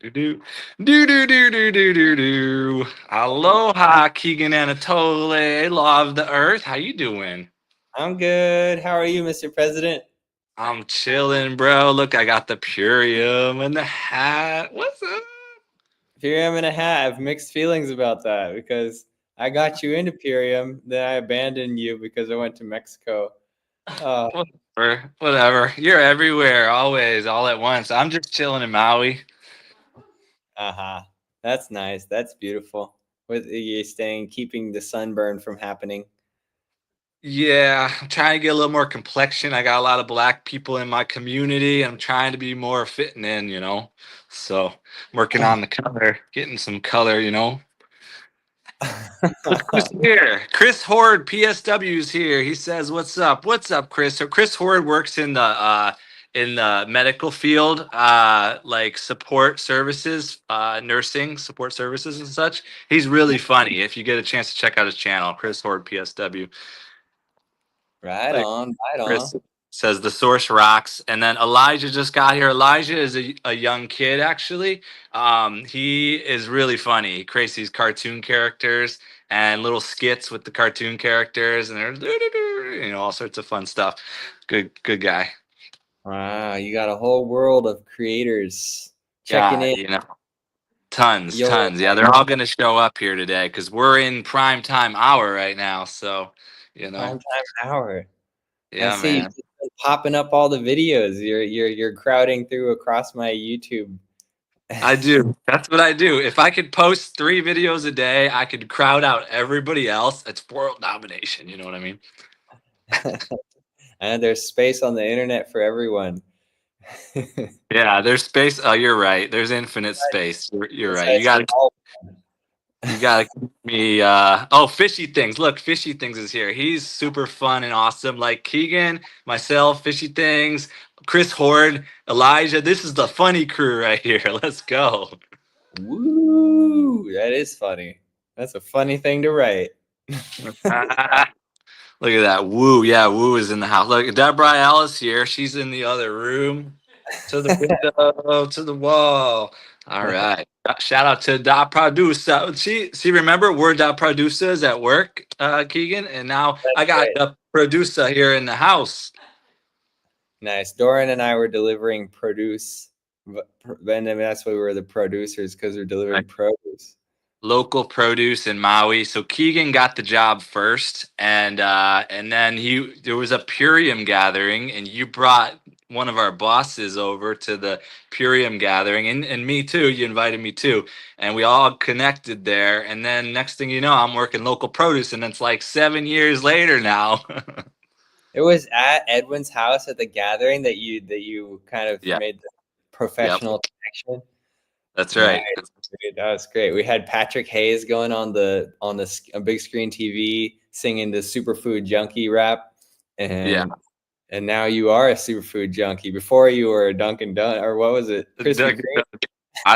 Do do do do do do do do do. Aloha, Keegan Anatole, law of the earth. How you doing? I'm good. How are you, Mr. President? I'm chilling, bro. Look, I got the Purium and the hat. What's up? Purium and a hat. I have mixed feelings about that because I got you into Purium, then I abandoned you because I went to Mexico. Uh, Whatever, whatever. You're everywhere, always, all at once. I'm just chilling in Maui. uh-huh. That's nice. That's beautiful. With you staying, keeping the sunburn from happening. Yeah, I'm trying to get a little more complexion. I got a lot of black people in my community. I'm trying to be more fitting in. So I'm working on the color, getting some color. Look who's here. Chris Horde, PSW's here. He says, "What's up? What's up, Chris?" So Chris Horde works in the medical field, like support services, nursing support services and such. He's really funny. If you get a chance to check out his channel, Chris Horde, PSW. Right Like on, right on. Chris says, the source rocks. And then Elijah just got here. Elijah is a young kid, actually. He is really funny. He creates these cartoon characters and little skits with the cartoon characters, and there's all sorts of fun stuff. Good guy. Wow, you got a whole world of creators checking Yeah, in. tons. Yeah, they're all gonna show up here today because we're in prime time hour right now. So, Prime time hour. I yeah, see you man. popping up all the videos. You're crowding through across my YouTube. I do. That's what I do. If I could post 3 videos a day, I could crowd out everybody else. It's world domination. You know what I mean? And there's space on the internet for everyone. Yeah, there's space. Oh, you're right. There's infinite space. You're right. You Besides got all- You gotta keep me. Fishy things. Look, Fishy things is here. He's super fun and awesome. Like Keegan, myself, Fishy things, Chris Horde, Elijah. This is the funny crew right here. Let's go. Woo! That is funny. That's a funny thing to write. Look at that. Woo. Yeah, Woo is in the house. Look, Deborah Alice here. She's in the other room. To the window, to the wall. All right. Shout out to Da Producer. See, remember, we're Da Producers at work, Keegan, and now I got Right. the producer here in the house. Nice. Doran and I were delivering produce. And that's why we were the producers, because we're delivering produce. Local produce in Maui. So Keegan got the job first, and then there was a Purium gathering, and you brought one of our bosses over to the Purium gathering, and me too. You invited me too, and we all connected there. And then next thing you know, I'm working local produce, and it's like 7 years later now. It was at Edwin's house at the gathering that you kind of Yeah. made the Yep. professional connection. That's right. Nice. Dude, that was great. We had Patrick Hayes going on the a big screen TV singing the Superfood Junkie rap, and now you are a Superfood Junkie. Before you were a Dunkin' Donut, or what was it? Krispy Kreme? I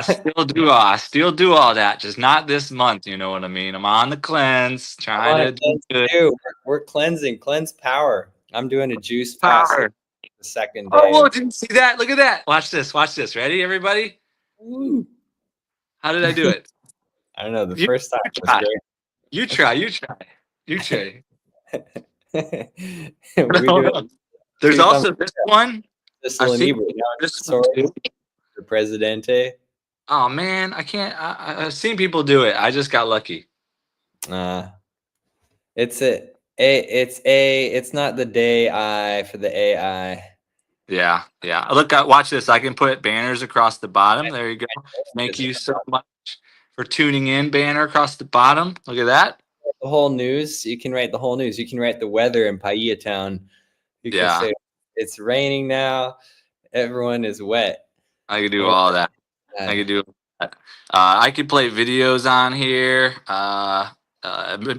still do all that, just not this month. You know what I mean? I'm on the cleanse, trying to do good. We're cleansing, cleanse power. I'm doing a juice fast Power. the second day. Oh, didn't see that? Look at that! Watch this. Ready, everybody? Woo. How did I do it? I don't know. The first time was great. You try. There's also this one. The Presidente. Oh man, I can't. I've seen people do it. I just got lucky. It's not the day I for the AI. Yeah. Look, watch this. I can put banners across the bottom. There you go. Thank you so much for tuning in. Banner across the bottom. Look at that. The whole news. You can write the whole news. You can write the weather in Paia Town. You can say it's raining now. Everyone is wet. I could do all that. I could do that. I could play videos on here.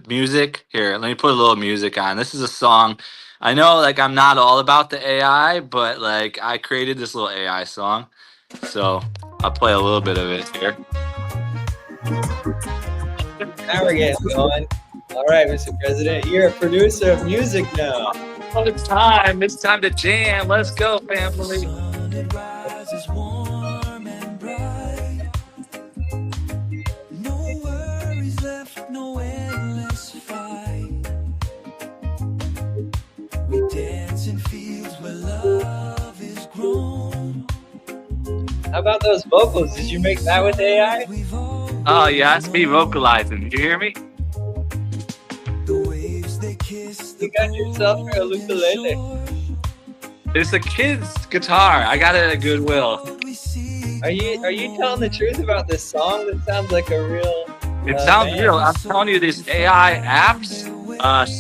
Music. Here, let me put a little music on. This is a song. I know, like, I'm not all about the AI, but like, I created this little AI song, so I'll play a little bit of it here. Now we're getting going. All right, Mr. President, you're a producer of music now. Oh, it's time. It's time to jam. Let's go, family. How about those vocals? Did you make that with AI? Oh yeah, it's me vocalizing. Did you hear me? You got yourself a ukulele. It's a kid's guitar. I got it at Goodwill. Are you telling the truth about this song? That sounds like a real. It sounds real. I'm telling you, these AI apps,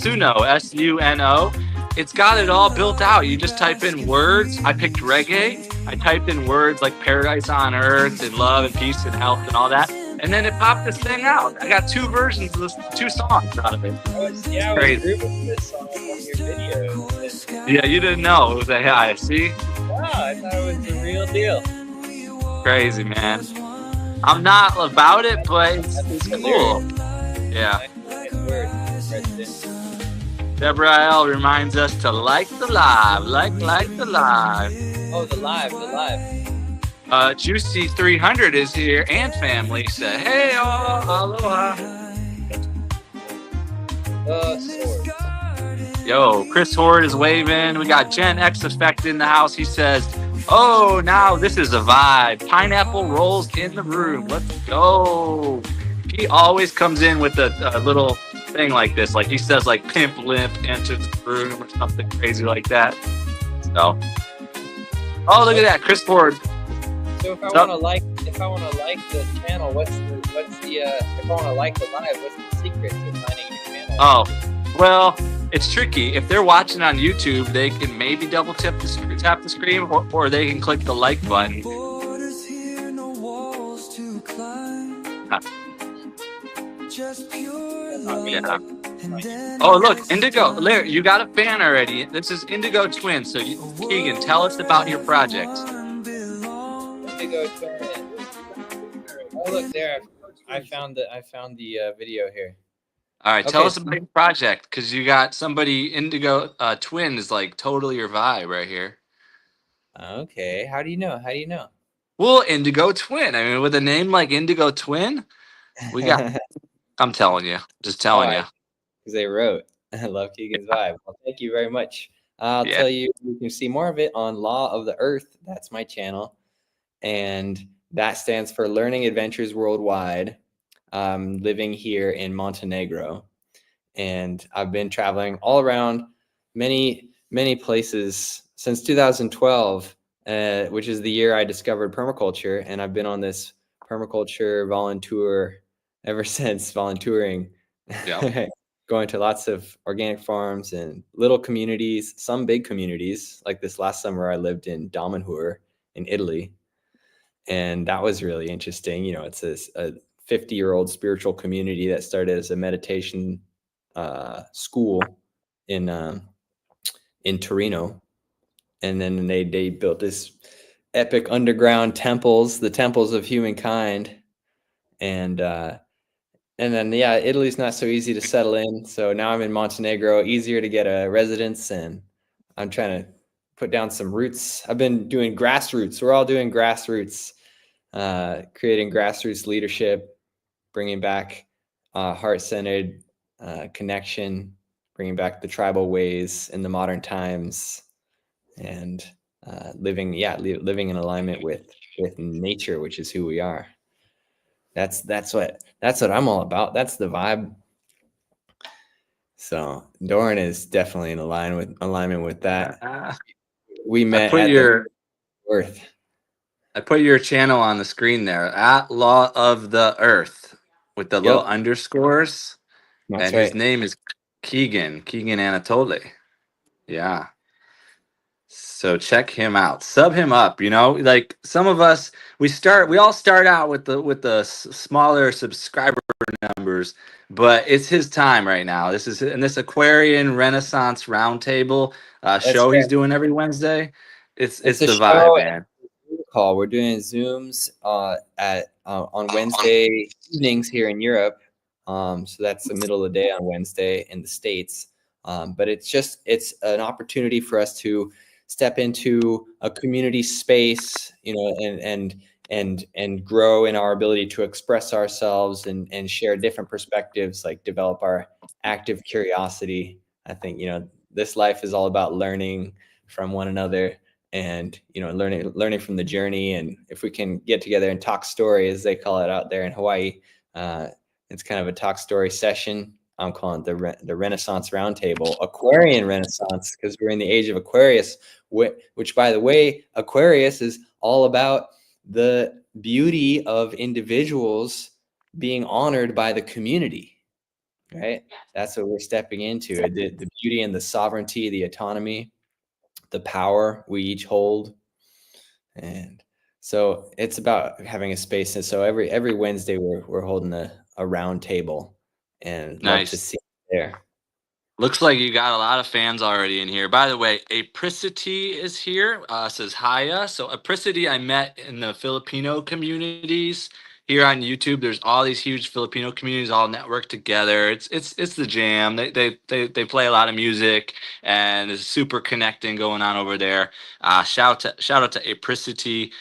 Suno, Suno, it's got it all built out. You just type in words. I picked reggae. I typed in words like paradise on earth and love and peace and health and all that. And then it popped this thing out. I got 2 versions of this, 2 songs out of it. I was grooving this song on your video. Yeah, you didn't know it was AI. See? Wow, I thought it was the real deal. Crazy, man. I'm not about it, but it's cool. Yeah. Deborah L reminds us to like the live, like the live. Oh, the live. Juicy 300 is here and family. Say hey, aloha. Sword. Yo, Chris Horde is waving. We got Gen X Effect in the house. He says, oh, now this is a vibe. Pineapple rolls in the room. Let's go. He always comes in with a little thing like this. Like he says, like pimp limp enters the room or something crazy like that. So, oh, look at that, Chris Ford. So if I want to like the channel, if I want to like the live, what's the secret to finding your channel? Oh, well, it's tricky. If they're watching on YouTube, they can maybe double tap the screen, or they can click the like button. Yeah. Oh, look, Indigo. Larry, you got a fan already. This is Indigo Twin. So, Keegan, tell us about your project. Indigo Twin. Oh, look there. I found the video here. All right, tell us about your project, because you got somebody, Indigo Twin is like totally your vibe right here. Okay, how do you know? Well, Indigo Twin. I mean, with a name like Indigo Twin, we got. I'm telling you, just telling you. Because they wrote, I love Keegan's vibe. Well, thank you very much. I'll tell you, you can see more of it on Law of the Earth. That's my channel, and that stands for Learning Adventures Worldwide. I'm living here in Montenegro, and I've been traveling all around many places since 2012, which is the year I discovered permaculture, and I've been on this permaculture volunteer ever since, volunteering. Yeah. Going to lots of organic farms and little communities, some big communities. Like this last summer, I lived in Damanhur in Italy, and that was really interesting. You know, it's a 50-year-old spiritual community that started as a meditation school in Torino, and then they built this epic underground temples, the temples of humankind, and then Italy's not so easy to settle in. So now I'm in Montenegro, easier to get a residence, and I'm trying to put down some roots. I've been doing grassroots. We're all doing grassroots, creating grassroots leadership, bringing back heart-centered connection, bringing back the tribal ways in the modern times, and living in alignment with nature, which is who we are. That's what I'm all about. That's the vibe. So Doran is definitely in alignment with that. We met at Earth. I put your channel on the screen there, at Law of the Earth, with the little underscores. That's and right. His name is Keegan Anatole. Yeah. So check him out. Sub him up. You know, like some of us, we all start out with the smaller subscriber numbers, but it's his time right now. This is in this Aquarian Renaissance Roundtable show he's doing every Wednesday. It's the vibe, man. Call. We're doing Zooms on Wednesday evenings here in Europe. So that's the middle of the day on Wednesday in the States. But it's an opportunity for us to step into a community space, you know, and grow in our ability to express ourselves and share different perspectives, like develop our active curiosity. I think, you know, this life is all about learning from one another, and learning from the journey. And if we can get together and talk story, as they call it out there in Hawaii, it's kind of a talk story session. I'm calling it the Renaissance Roundtable, Aquarian Renaissance, because we're in the age of Aquarius, which, by the way, Aquarius is all about the beauty of individuals being honored by the community, right? That's what we're stepping into, the beauty and the sovereignty, the autonomy, the power we each hold. And so it's about having a space. And so every Wednesday we're holding a round table, and love to Nice. see you there. Looks like you got a lot of fans already in here. By the way, Apricity is here. Says hiya. So Apricity, I met in the Filipino communities here on YouTube. There's all these huge Filipino communities all networked together. It's the jam. They play a lot of music, and it's super connecting going on over there. Shout out to Apricity.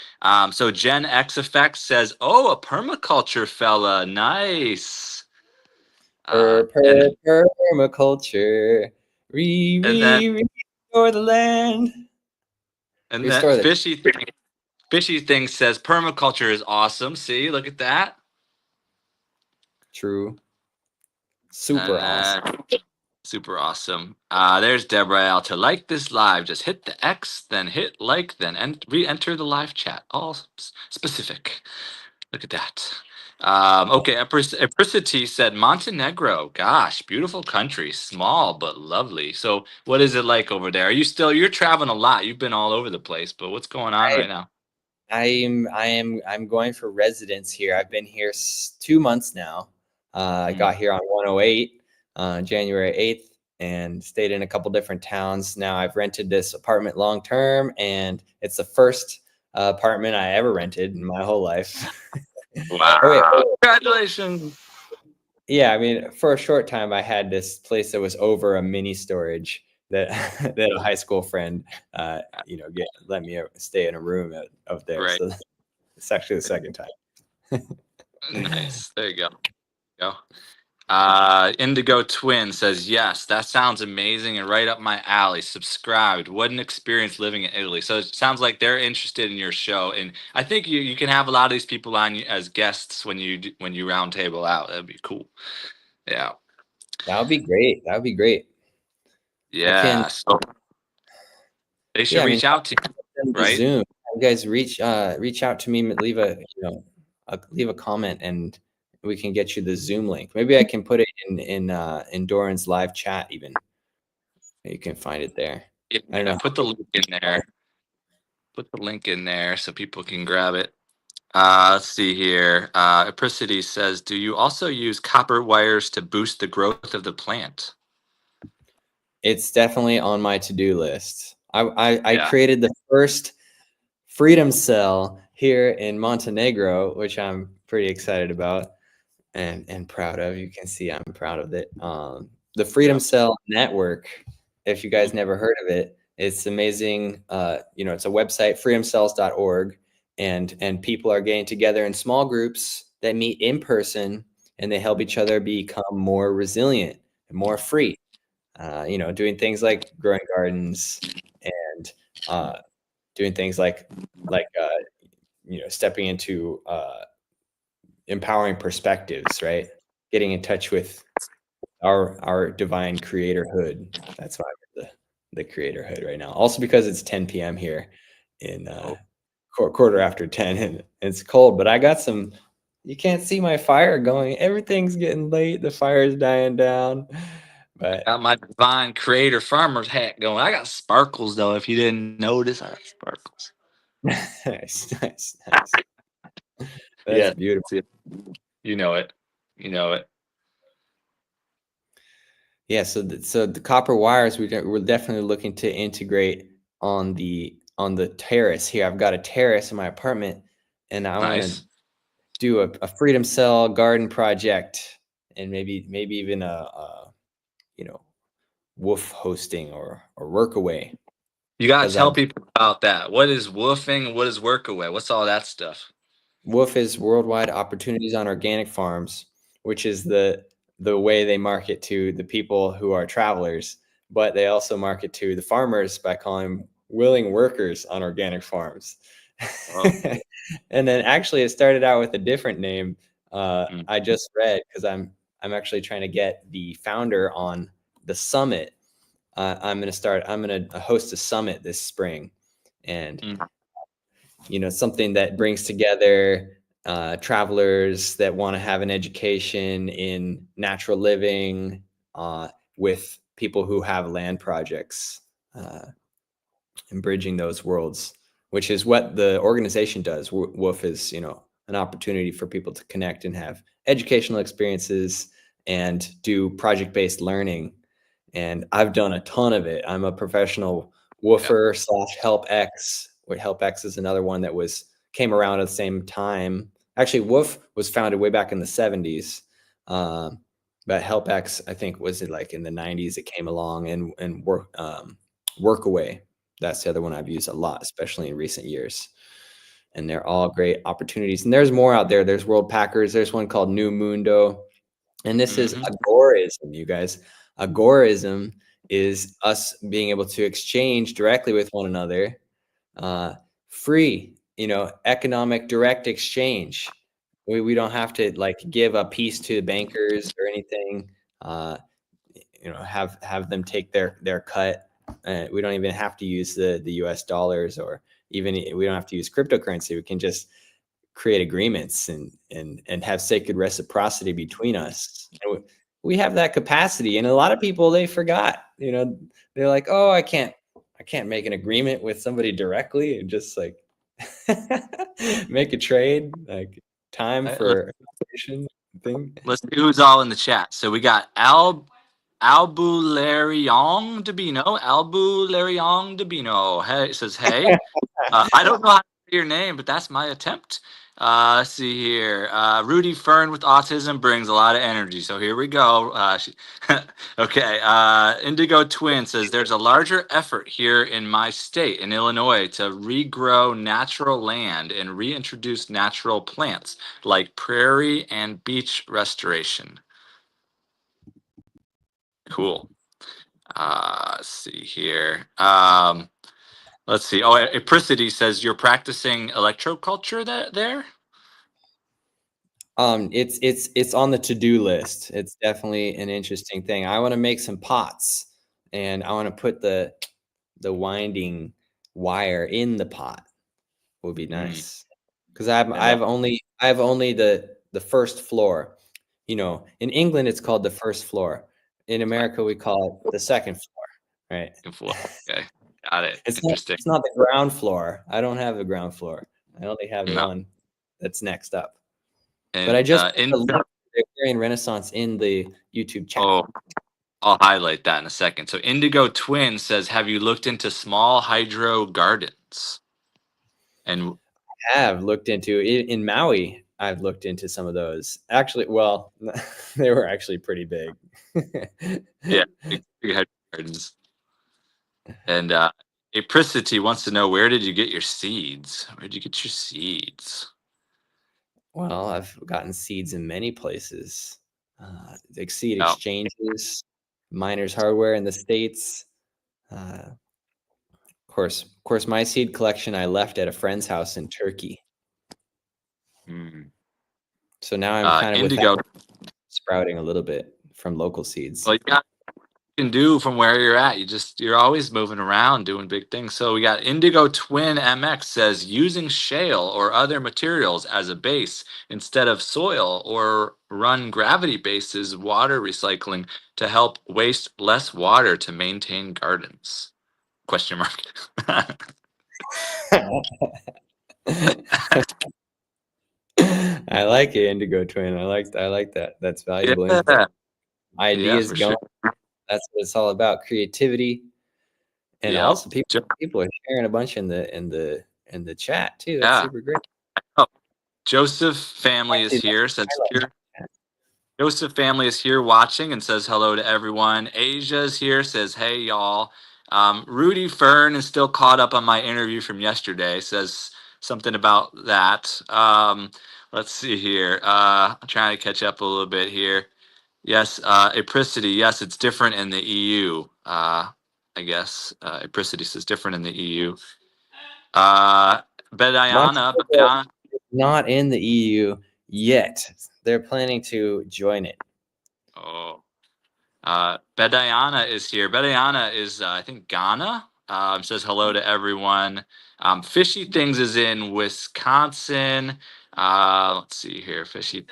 So Gen X Effects says, "Oh, a permaculture fella, nice." And Permaculture, and then restore the land, and that restore the fishy thing says permaculture is awesome. See, look at that. true, super awesome. Super awesome. There's Deborah. To like this live, just hit the X, then hit like, then re-enter the live chat. All specific. Look at that. Okay, Apricity said Montenegro. Gosh, beautiful country, small but lovely. So, what is it like over there? You're traveling a lot. You've been all over the place, but what's going on right now? I'm going for residence here. I've been here 2 months now. I got here on 108 January 8th, and stayed in a couple different towns. Now I've rented this apartment long term, and it's the first apartment I ever rented in my whole life. Wow! Congratulations. Yeah, I mean, for a short time, I had this place that was over a mini storage that that a high school friend, let me stay in a room of there. Right. So it's actually the second time. Nice. There you go. Indigo Twin says, yes, that sounds amazing and right up my alley. Subscribed. What an experience living in Italy. So it sounds like they're interested in your show, and I think you can have a lot of these people on as guests when you roundtable out. That'd be cool. Yeah. That would be great. That would be great. Yeah. So they should reach out to you, right? Zoom. You guys reach out to me. Leave a comment, and we can get you the Zoom link. Maybe I can put it in Doran's live chat even. You can find it there. Yeah, I don't know. put the link in there. Put the link in there so people can grab it. Let's see here. Apricity says, do you also use copper wires to boost the growth of the plant? It's definitely on my to-do list. I created the first freedom cell here in Montenegro, which I'm pretty excited about and proud of. You can see I'm proud of it. The Freedom Cell Network, if you guys never heard of it, it's amazing. It's a website, freedomcells.org, and people are getting together in small groups that meet in person, and they help each other become more resilient and more free. Doing things like growing gardens and doing things like stepping into empowering perspectives, right? Getting in touch with our divine creatorhood. That's why I'm in the creatorhood right now. Also because it's 10 p.m. here in quarter after 10, and it's cold, but I got some. You can't see my fire going. Everything's getting late. The fire is dying down. But I got my divine creator farmer's hat going. I got sparkles though. If you didn't notice, I got sparkles. nice. That's beautiful. You know it. Yeah. So the copper wires we're definitely looking to integrate on the terrace here. I've got a terrace in my apartment, and I want to do a freedom cell garden project, and maybe even a woof hosting or workaway. You gotta tell people about that. What is woofing? What is workaway? What's all that stuff? WOOF is Worldwide Opportunities on Organic Farms, which is the way they market to the people who are travelers, but they also market to the farmers by calling willing workers on organic farms. Oh. And then actually it started out with a different name. Mm. I just read, because I'm actually trying to get the founder on the summit. I'm going to host a summit this spring, and Mm. something that brings together travelers that want to have an education in natural living, with people who have land projects, and bridging those worlds, which is what the organization does. WOOF is, an opportunity for people to connect and have educational experiences and do project-based learning. And I've done a ton of it. I'm a professional Yep. woofer / HelpX. Where HelpX is another one that came around at the same time. Actually, Woof was founded way back in the 70s. But HelpX, I think, was it like in the 90s it came along, and Workaway. That's the other one I've used a lot, especially in recent years. And they're all great opportunities. And there's more out there. There's World Packers. There's one called New Mundo. And this is Mm-hmm. agorism, you guys. Agorism is us being able to exchange directly with one another, free, economic direct exchange. We don't have to like give a piece to the bankers or anything. Have them take their cut. We don't even have to use the US dollars, or even we don't have to use cryptocurrency. We can just create agreements and have sacred reciprocity between us. And we have that capacity. And a lot of people, they forgot, they're like, oh, I can't make an agreement with somebody directly and just like make a trade, like time All right, for thing. let's see who's all in the chat. So we got Albulariong Dabino. Albulariong Dabino. Hey, it says, hey. I don't know how to say your name, but that's my attempt. Let's see here. Rudy Fern with autism brings a lot of energy. So here we go. Okay. Indigo Twin says there's a larger effort here in my state, in Illinois, to regrow natural land and reintroduce natural plants like prairie and beach restoration. Cool. Let's see here. Let's see. Oh, Apricity says you're practicing electroculture there. It's on the to-do list. It's definitely an interesting thing. I want to make some pots, and I want to put the winding wire in the pot. Would be Mm. nice, because I Yeah. have only the first floor. In England it's called the first floor. In America we call it the second floor, right? Okay. Got it. Interesting. It's not the ground floor. I don't have the ground floor. I only have the No. one that's next up. But And I just put in the link to the Aquarian Renaissance in the YouTube chat. oh, I'll highlight that in a second. So Indigo Twin says, have you looked into small hydro gardens? And I have looked into in Maui. I've looked into some of those. Actually, well, they were actually pretty big. yeah, big hydro gardens. And Apricity wants to know, where did you get your seeds? Where did you get your seeds? Well, I've gotten seeds in many places. Like seed Oh, exchanges, Miners Hardware in the States. Of course, my seed collection I left at a friend's house in Turkey. mm. So now I'm kind of with Indigo. that, sprouting a little bit from local seeds. Well, yeah, can do from where you're at. You're always moving around doing big things. So we got Indigo Twin MX says using shale or other materials as a base instead of soil, or run gravity bases water recycling to help waste less water to maintain gardens. Question mark. I like it, Indigo Twin. I like that. That's valuable info. Yeah, yeah, Ideas for going. sure. That's what it's all about. Creativity. And Yep. also people are sharing a bunch in the chat too. That's Yeah. super great. Oh, Joseph family is here. Says here. Joseph family is here watching and says hello to everyone. Asia's here, says hey y'all. Rudy Fern is still caught up on my interview from yesterday. Says something about that. Let's see here. I'm trying to catch up a little bit here. Yes, Apricity. Yes, it's different in the EU. I guess. Apricity is different in the EU. Bediana. Not in the EU yet. They're planning to join it. Oh, Bediana is here. Bediana is, I think, Ghana. Says hello to everyone. Fishy Things is in Wisconsin. Let's see here. Fishy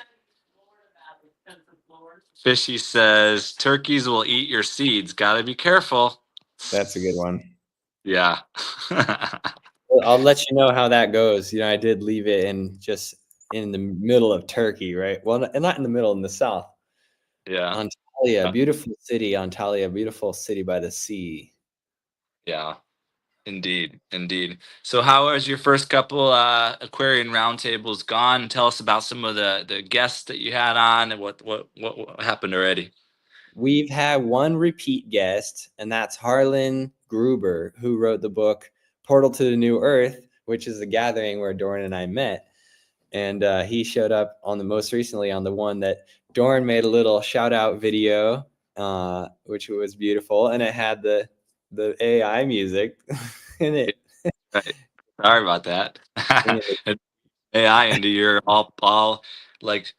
says turkeys will eat your seeds. Got to be careful. That's a good one. Yeah. I'll let you know how that goes. You know, I did leave it in the middle of Turkey, right? Well, not in the middle, in the south. Yeah. Antalya, beautiful city. Antalya, beautiful city by the sea. Yeah. Indeed, indeed. So, how was your first couple Aquarian roundtables gone? Tell us about some of the guests that you had on and what happened already. We've had one repeat guest, and that's Harlan Gruber, who wrote the book Portal to the New Earth, which is the gathering where Doran and I met. And he showed up on the most recently on the one that Doran made a little shout out video, which was beautiful, and it had the AI music in it. Right. Sorry about that. AI into your all like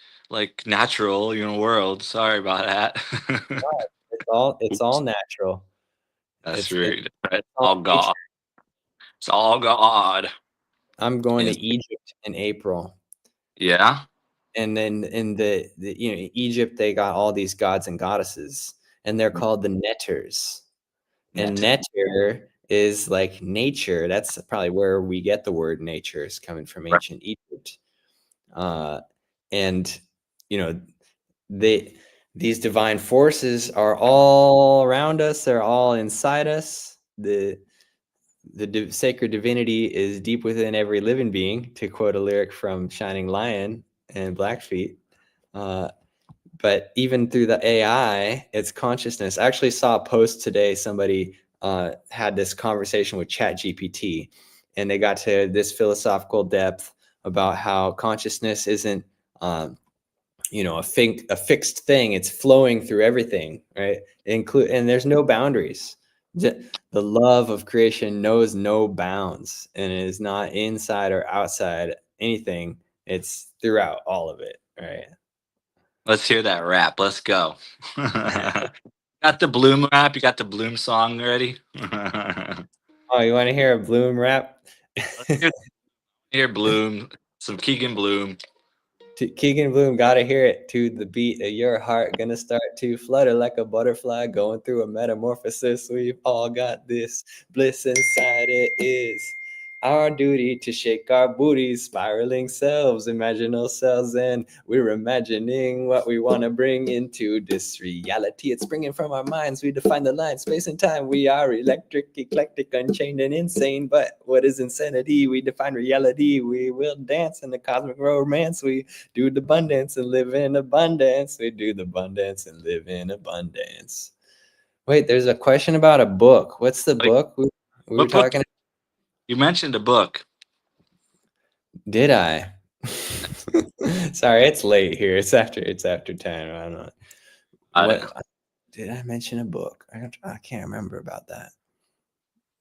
natural world. Sorry about that. It's all natural. That's It's right. It's all all nature. God. It's all God. I'm going to Yes. Egypt in April. Yeah. And then in the Egypt, they got all these gods and goddesses, and they're called the Netters. And Net. Netter is like nature. That's probably where we get the word nature, is coming from Right. ancient Egypt. And you know, they these divine forces are all around us. They're all inside us. The sacred divinity is deep within every living being, to quote a lyric from Shining Lion and Blackfeet. But even through the AI, it's consciousness. I actually saw a post today. Somebody had this conversation with ChatGPT, and they got to this philosophical depth about how consciousness isn't, a fixed thing. It's flowing through everything, right? And there's no boundaries. The love of creation knows no bounds, and it is not inside or outside anything. It's throughout all of it, right? Let's hear that rap. Let's go. Got the Bloom rap? You got the Bloom song ready? Oh, you want to hear a Bloom rap? Let's hear Bloom. Some Keegan Bloom. Keegan Bloom, gotta hear it to the beat of your heart. Gonna start to flutter like a butterfly, going through a metamorphosis. We've all got this bliss inside. It is our duty to shake our booties, spiraling selves, imagine ourselves, and we're imagining what we want to bring into this reality. It's bringing from our minds. We define the line, space and time. We are electric, eclectic, unchained, and insane. But what is insanity? We define reality. We will dance in the cosmic romance. We do the abundance and live in abundance. We do the abundance and live in abundance. Wait, there's a question about a book. What's the book we were What book? talking? You mentioned a book. Did I? Sorry, it's late here. It's after 10. I don't know. What did I mention a book? I can't remember about that.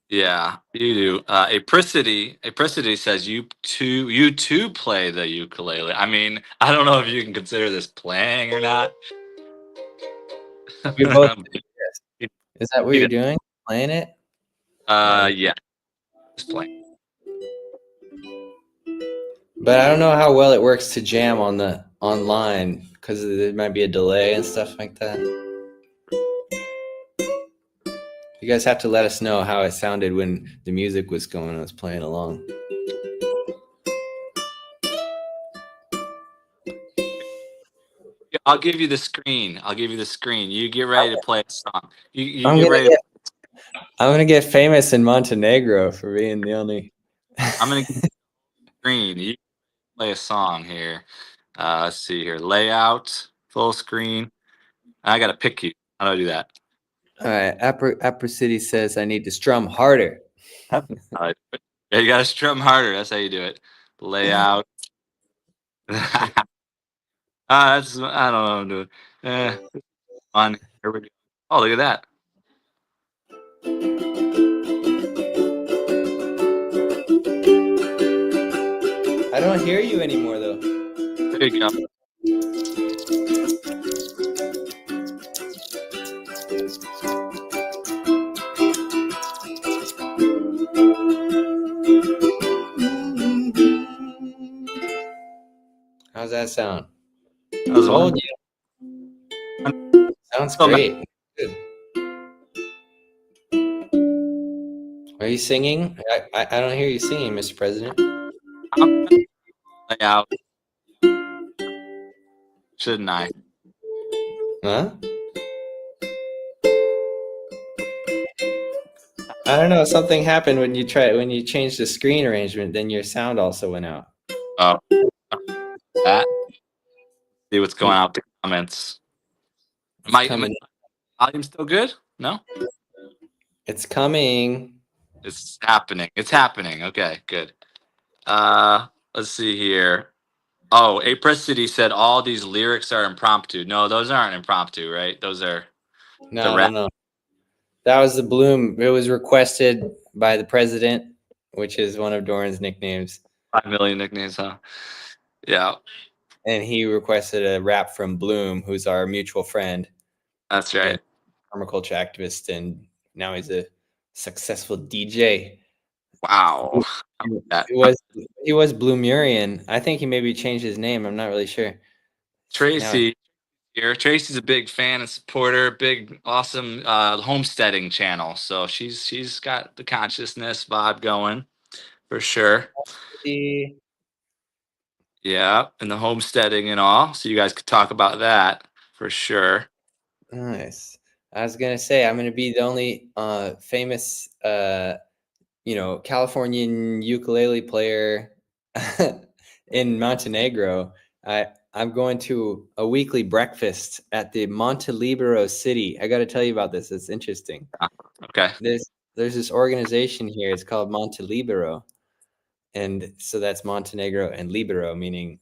Yeah, you do. Apricity says you too play the ukulele. I mean, I don't know if you can consider this playing or not. We both. He- Is that what he you're did- doing? Playing it? Like, yeah, just playing. but I don't know how well it works to jam on the online, because there might be a delay and stuff like that. You guys have to let us know how it sounded when the music was going. I was playing along. I'll give you the screen. I'll give you the screen. You get ready to play a song. You I'm get gonna ready. get I'm gonna get famous in Montenegro for being the only. I'm gonna give you the screen. You play a song here. Let's see here. Layout, full screen. I gotta pick you. How do I do that? All right, Upper City says I need to strum harder. Yeah, you gotta strum harder. That's how you do it. Layout. That's I don't know what I'm doing. Fun. Here we go. Oh, look at that. I don't hear you anymore, though. There you go. How's that sound? That was Told wonderful. you. Sounds great. Good. Are you singing? I don't hear you singing, Mr. President. I'm lay out, shouldn't I? Huh? I don't know. Something happened when you changed the screen arrangement. Then your sound also went out. Oh, that. See what's going on with the comments. It's My coming. volume still good? No, It's coming. it's happening. It's happening. Okay, good. Let's see here. Oh, Apress City said all these lyrics are impromptu. No, those aren't impromptu, right? Those are the No, no, rap. no. That was the Bloom. It was requested by the president, which is one of Doran's nicknames. 5 million nicknames, huh? Yeah, And he requested a rap from Bloom, who's our mutual friend that's and right. permaculture activist, and now he's a successful DJ. Wow. That. He was Bloomurian. I think he maybe changed his name. I'm not really sure. Now, Tracy here. Tracy's a big fan and supporter, big awesome homesteading channel. So she's got the consciousness vibe going for sure. Yeah, and the homesteading and all. So you guys could talk about that for sure. nice. I was gonna say I'm gonna be the only famous Californian ukulele player in Montenegro. I'm going to a weekly breakfast at the Montelibero city. I got to tell you about this. It's interesting. Okay. There's this organization here. It's called Montelibero, and so that's Montenegro and libero, meaning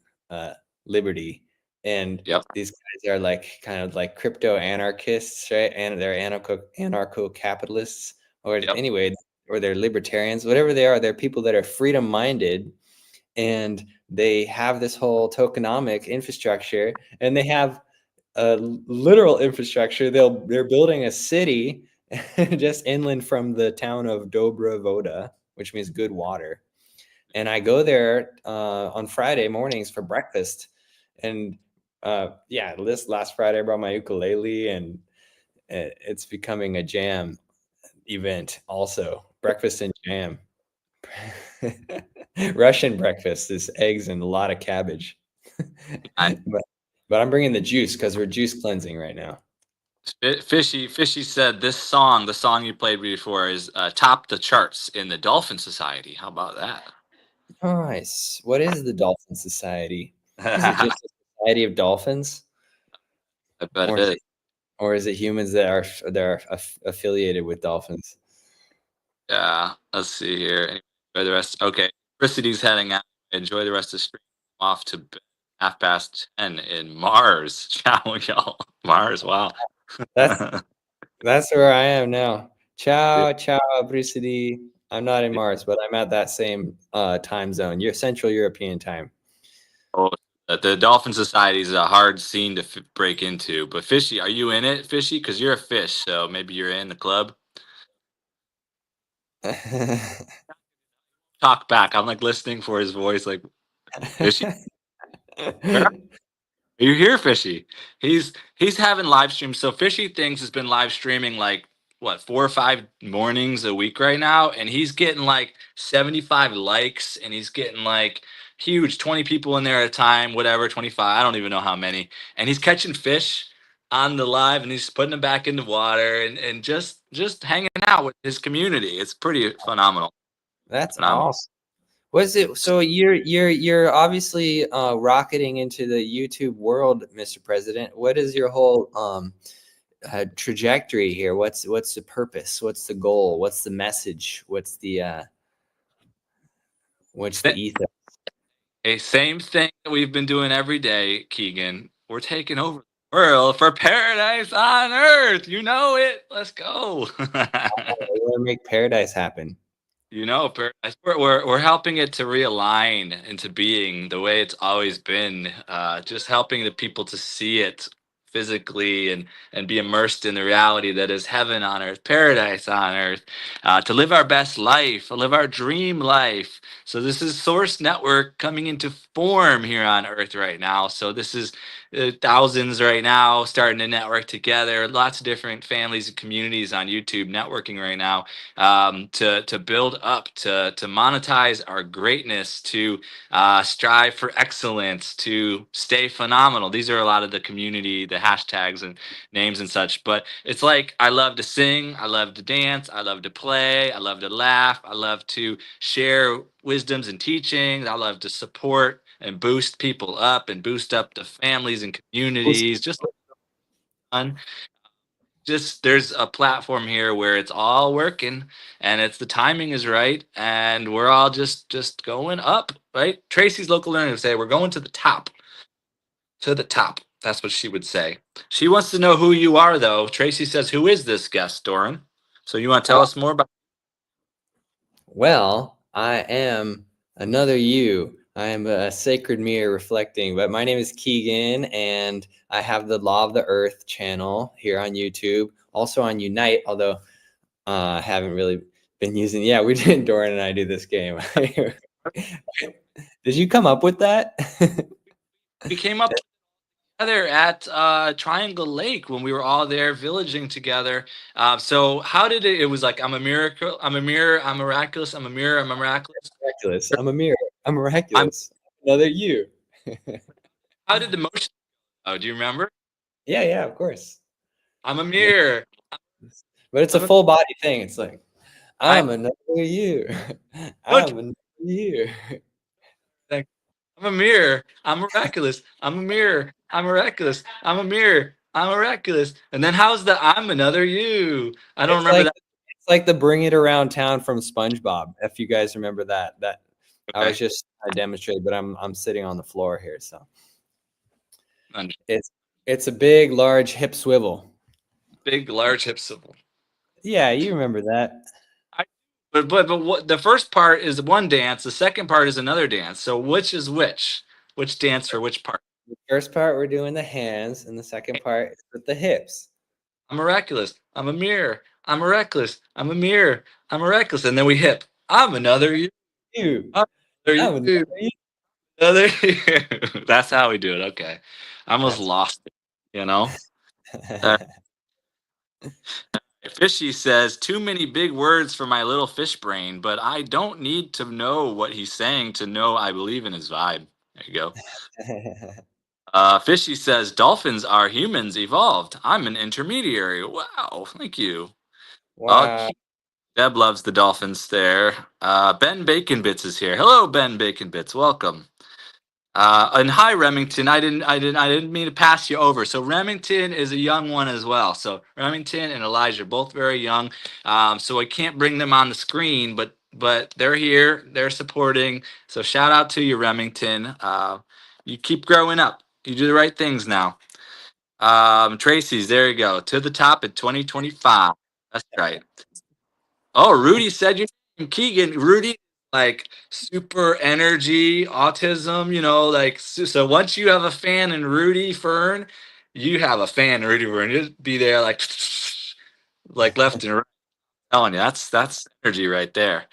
liberty. And Yep. these guys are like kind of like crypto anarchists, right? And they're anarcho capitalists, or Yep. anyway, or they're libertarians, whatever they are. They're people that are freedom minded, and they have this whole tokenomic infrastructure, and they have a literal infrastructure. They're building a city just inland from the town of Dobra Voda, which means good water. And I go there on Friday mornings for breakfast. And this last Friday I brought my ukulele, and it's becoming a jam event also. Breakfast and jam. Russian breakfast is eggs and a lot of cabbage. but I'm bringing the juice because we're juice cleansing right now. Fishy said this song, the song you played before, is top the charts in the Dolphin Society. How about that? Nice. What is the Dolphin Society? Is it just a society of dolphins? I bet Or it is. or is it humans that are affiliated with dolphins? Yeah. Let's see here. Enjoy the rest. Okay. City's heading out. Enjoy the rest of the stream. Off to bed. 10:30 in Mars. Ciao, y'all. Mars. Wow. That's where I am now. Ciao, ciao, Brisidi. I'm not in Mars, but I'm at that same time zone. You're Central European time. Oh, the Dolphin Society is a hard scene to break into. But Fishy, are you in it, Fishy? Because you're a fish, so maybe you're in the club. Talk back. I'm like listening for his voice. Like, Fishy, where are you here, Fishy? He's having live streams. So Fishy Things has been live streaming like what 4 or 5 mornings a week right now, and he's getting like 75 likes, and he's getting like huge 20 people in there at a time, whatever 25. I don't even know how many, and he's catching fish on the live, and he's putting them back in the water, and just hanging out with his community. It's pretty phenomenal. That's Phenomenal. awesome. Was it so? You're obviously rocketing into the YouTube world, Mr. President. What is your whole trajectory here? What's the purpose? What's the goal? What's the message? What's the ethos? A same thing that we've been doing every day, Keegan. We're taking over. world for paradise on earth. You know it. Let's go. We want to make paradise happen. You know, we're helping it to realign into being the way it's always been. Just helping the people to see it physically and be immersed in the reality that is heaven on earth, paradise on earth. To live our best life, live our dream life. So this is Source Network coming into form here on Earth right now. So this is thousands right now starting to network together. Lots of different families and communities on YouTube networking right now, to build up, to monetize our greatness, to strive for excellence, to stay phenomenal. These are a lot of the community, the hashtags and names and such. But it's like I love to sing, I love to dance, I love to play, I love to laugh, I love to share wisdoms and teachings. I love to support and boost people up and boost up the families and communities. Just fun. Just there's a platform here where it's all working and it's the timing is right and we're all just going up, right? Tracy's local learning would say we're going to the top. To the top. That's what she would say. She wants to know who you are though. Tracy says, "Who is this guest, Doran?" So you want to tell us more about? Well, I am another you. I am a sacred mirror reflecting, but my name is Keegan and I have the Law of the Earth channel here on YouTube, also on Unite, although I haven't really been using. Yeah, we did. Doran and I do this game. Did you come up with that? We came up together at Triangle Lake when we were all there villaging together. So how did it? It was like I'm a miracle. I'm a mirror. I'm miraculous. I'm a mirror. I'm miraculous. Miraculous. I'm a mirror. I'm I'm. miraculous. Another you. How did the motion? Oh, do you remember? Yeah, yeah, of course. I'm a mirror. But it's a I'm a. full body thing. It's like I. I'm another you. Look. I'm another you. I'm a mirror. I'm miraculous. I'm a mirror. I'm miraculous. I'm a mirror. I'm miraculous. And then how's the I'm another you? I don't It's remember like that. it's like the Bring It Around Town from SpongeBob. If you guys remember that, I Okay. was just demonstrating, but I'm sitting on the floor here, so Under- it's it's a big, large hip swivel. Big, large hip symbol. Yeah, you remember that. I, but what the first part is one dance. The second part is another dance. So which is which? Which dance for which part? The first part we're doing the hands, and the second part is with the hips. I'm miraculous. I'm a mirror. I'm miraculous. I'm a mirror. I'm miraculous. And then we hip. I'm another you. You, I'm another I'm you. another you. Another you. That's how we do it. Okay. I almost That's lost it, you know? Uh, Fishy says, too many big words for my little fish brain, but I don't need to know what he's saying to know I believe in his vibe. There you go. Fishy says, dolphins are humans evolved. I'm an intermediary. Wow. Thank you. Oh, Wow. Deb loves the dolphins there. Ben Bacon Bits is here. Hello, Ben Bacon Bits. Welcome. And hi, Remington. I didn't mean to pass you over. So Remington is a young one as well. So Remington and Elijah, both very young. So I can't bring them on the screen, but they're here. They're supporting. So shout out to you, Remington. You keep growing up. You do the right things now. Tracy's, there you go. To the top in 2025. That's right. Oh, Rudy said your name, Keegan. Rudy, like super energy, autism, like so once you have a fan in Rudy Fern, you have a fan in Rudy Fern. You'd be there like left and right. Telling you, that's energy right there.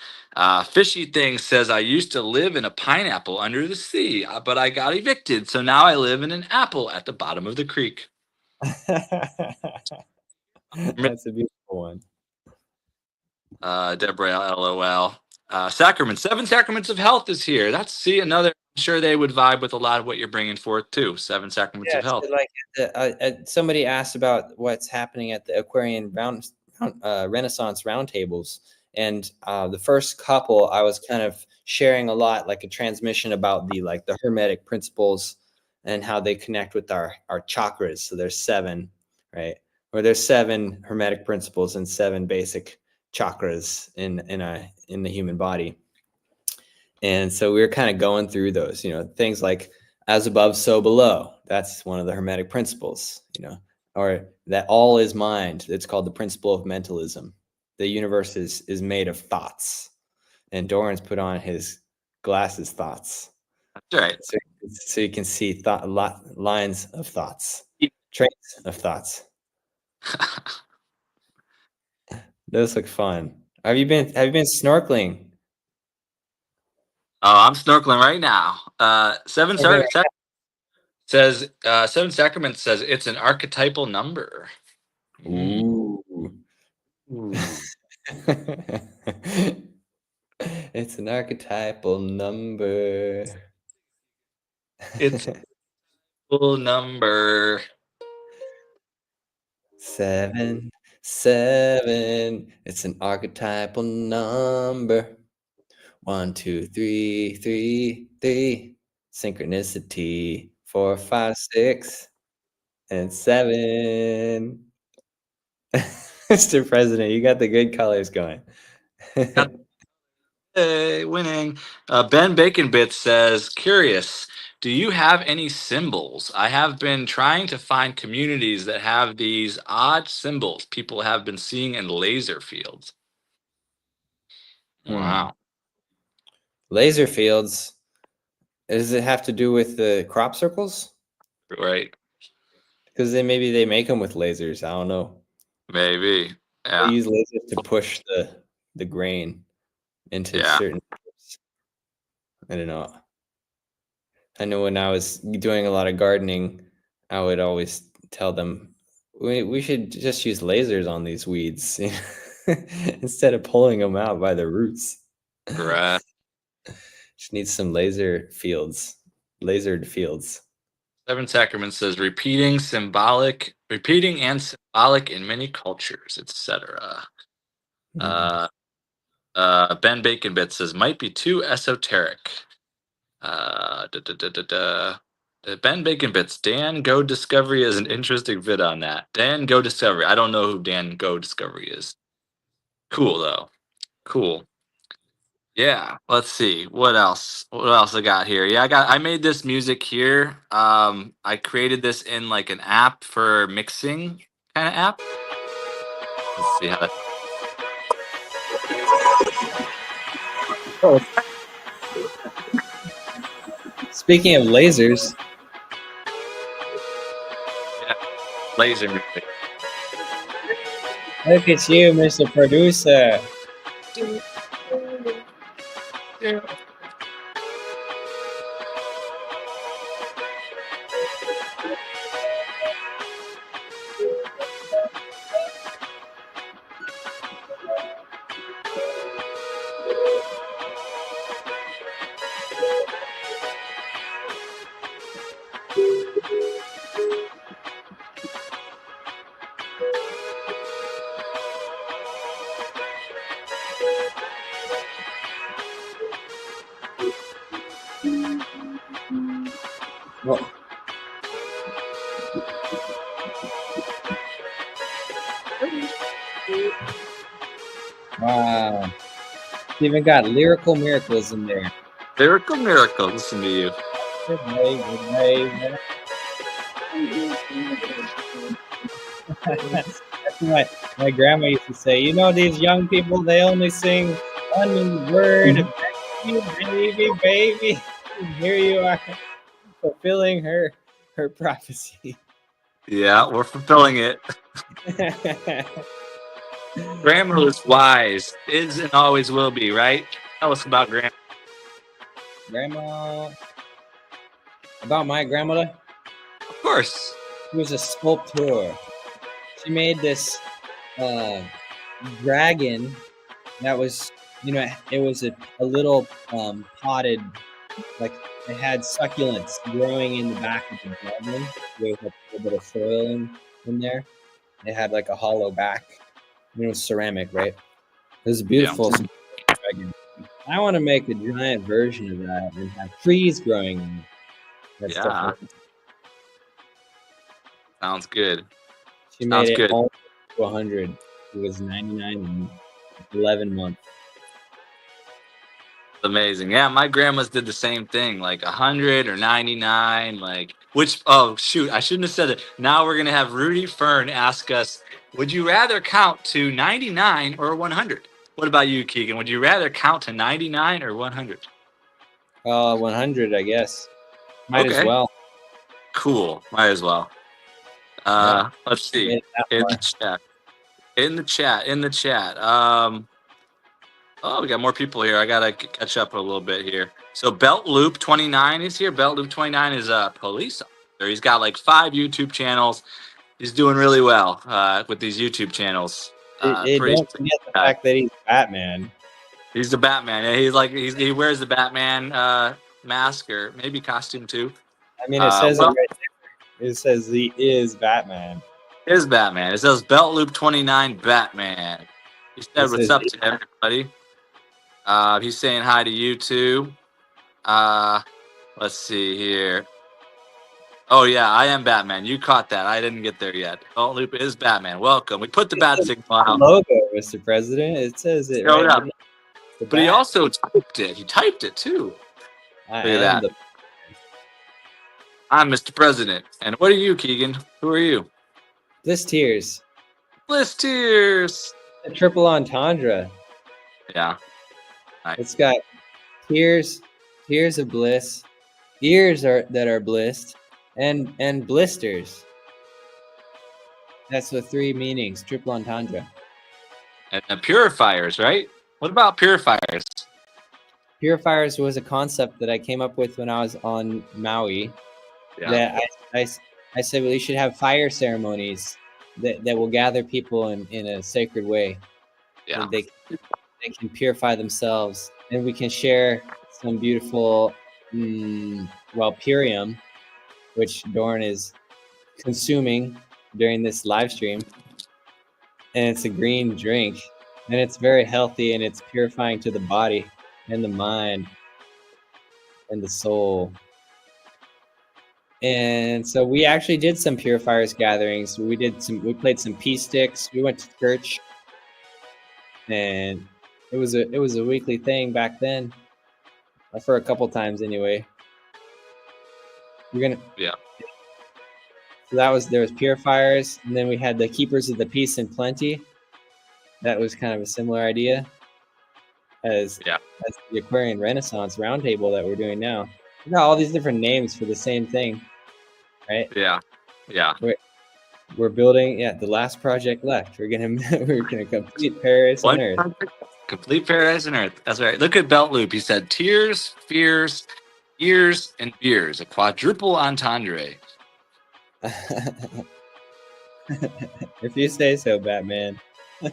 Fishy Thing says I used to live in a pineapple under the sea, but I got evicted, so now I live in an apple at the bottom of the creek. That's a beautiful one. Deborah, LOL. Sacraments, Seven Sacraments of Health is here. That's see another. I'm sure they would vibe with a lot of what you're bringing forth too. Seven Sacraments Yeah, of Health. so like somebody asked about what's happening at the Aquarian Renaissance roundtables, and the first couple I was kind of sharing a lot, like a transmission about the Hermetic principles and how they connect with our chakras. So there's seven, right? Or there's seven Hermetic principles and seven basic chakras in the human body. And so we were kind of going through those, things like as above, so below. That's one of the Hermetic principles, or that all is mind. It's called the principle of mentalism. The universe is made of thoughts, and Doran's put on his glasses thoughts. That's right. So you can see lines of thoughts, traits of thoughts. Those look fun. Have you been snorkeling? Oh, I'm snorkeling right now. Seven says Seven Sacraments says it's an archetypal number. Ooh. Ooh. It's an archetypal number. It's a full number. 7, 7. It's an archetypal number. 1, 2, 3, 3, 3. Synchronicity. 4, 5, 6, and 7. Mr. President, you got the good colors going. Hey, winning. Ben Bacon Bits says, curious, do you have any symbols? I have been trying to find communities that have these odd symbols people have been seeing in laser fields. Wow. Laser fields. Does it have to do with the crop circles? Right. Because maybe they make them with lasers. I don't know. Maybe. They Yeah. use lasers to push the grain into certain. I don't know. I know when I was doing a lot of gardening, I would always tell them we should just use lasers on these weeds instead of pulling them out by the roots. Right. Just need some lasered fields. Seven Sacraments says repeating and symbolic in many cultures, etc. Ben Bacon Bits says might be too esoteric. Ben Bacon Bits. Dan Go Discovery is an interesting vid on that. Dan Go Discovery. I don't know who Dan Go Discovery is. Cool though. Cool. Yeah. Let's see. What else? What else I got here? Yeah, I made this music here. I created this in like an app for mixing kind of app. Let's see how that. Oh. Speaking of lasers. Yeah. Laser music. Look at you, Mr. Producer. Well, wow. You even got lyrical miracles in there. Lyrical miracle. Listen to you. That's what my grandma used to say. You know, these young people, they only sing one word, baby, baby. And here you are fulfilling her prophecy. Yeah, we're fulfilling it. Grandma was wise, is and always will be, right? Tell us about grandma. Grandma, about my grandmother? Of course. She was a sculptor. She made this dragon that was, it was a little potted, like it had succulents growing in the back of the dragon with a little bit of soil in there. It had like a hollow back. It was ceramic, right? It was a beautiful dragon. I want to make a giant version of that and have trees growing in it. Yeah. Sounds good. She made it all to 100. It was 99 and 11 months. Amazing. Yeah, my grandma's did the same thing, like 100 or 99, like which oh shoot, I shouldn't have said it. Now we're gonna have Rudy Fern ask us, would you rather count to 99 or 100? What about you, Keegan? Would you rather count to 99 or 100? 100, I guess. Might as Okay. well. Cool. Might as well. Yeah. Let's Made see. it that In the far. chat. In the chat. Oh, we got more people here. I gotta catch up a little bit here. So Belt Loop 29 is here. Belt Loop 29 is a police officer. He's got like 5 YouTube channels. He's doing really well with these YouTube channels. Pretty Don't forget the fact that he's Batman. He's the Batman. Yeah, he wears the Batman mask or maybe costume too. I mean, it says it right there. It says he is Batman. Is Batman. It says Belt Loop 29 Batman. He said what's up to everybody. He's saying hi to you too. Let's see here. Oh yeah, I am Batman. You caught that. I didn't get there yet. Belt Loop is Batman. Welcome. We put the bat signal out. Logo, Mr. President. It says it right up. But he also typed it. He typed it too. Look at that. I'm Mr. President. And what are you, Keegan? Who are you? Bliss Tears. Bliss Tears. A triple entendre. Yeah. Nice. It's got tears of bliss, ears that are blissed, and blisters. That's the 3 meanings. Triple entendre. And the purifiers, right? What about purifiers? Purifiers was a concept that I came up with when I was on Maui. Yeah. That I said we should have fire ceremonies that will gather people in a sacred way. Yeah. They can purify themselves, and we can share some beautiful, Purium, which Dorn is consuming during this live stream. And it's a green drink, and it's very healthy, and it's purifying to the body and the mind and the soul. And so we actually did some purifiers gatherings. We played some pea sticks. We went to church, and it was a weekly thing back then, for a couple times anyway. Yeah. So there was purifiers, and then we had the keepers of the peace and plenty. That was kind of a similar idea as the Aquarian Renaissance Roundtable that we're doing now. We got all these different names for the same thing, right? Yeah. We're building. Yeah, the last project left. We're gonna complete Paradise on Earth. Complete Paradise on Earth. That's right. Look at Belt Loop. He said tears, fears, ears, and beers. A quadruple entendre. If you say so, Batman.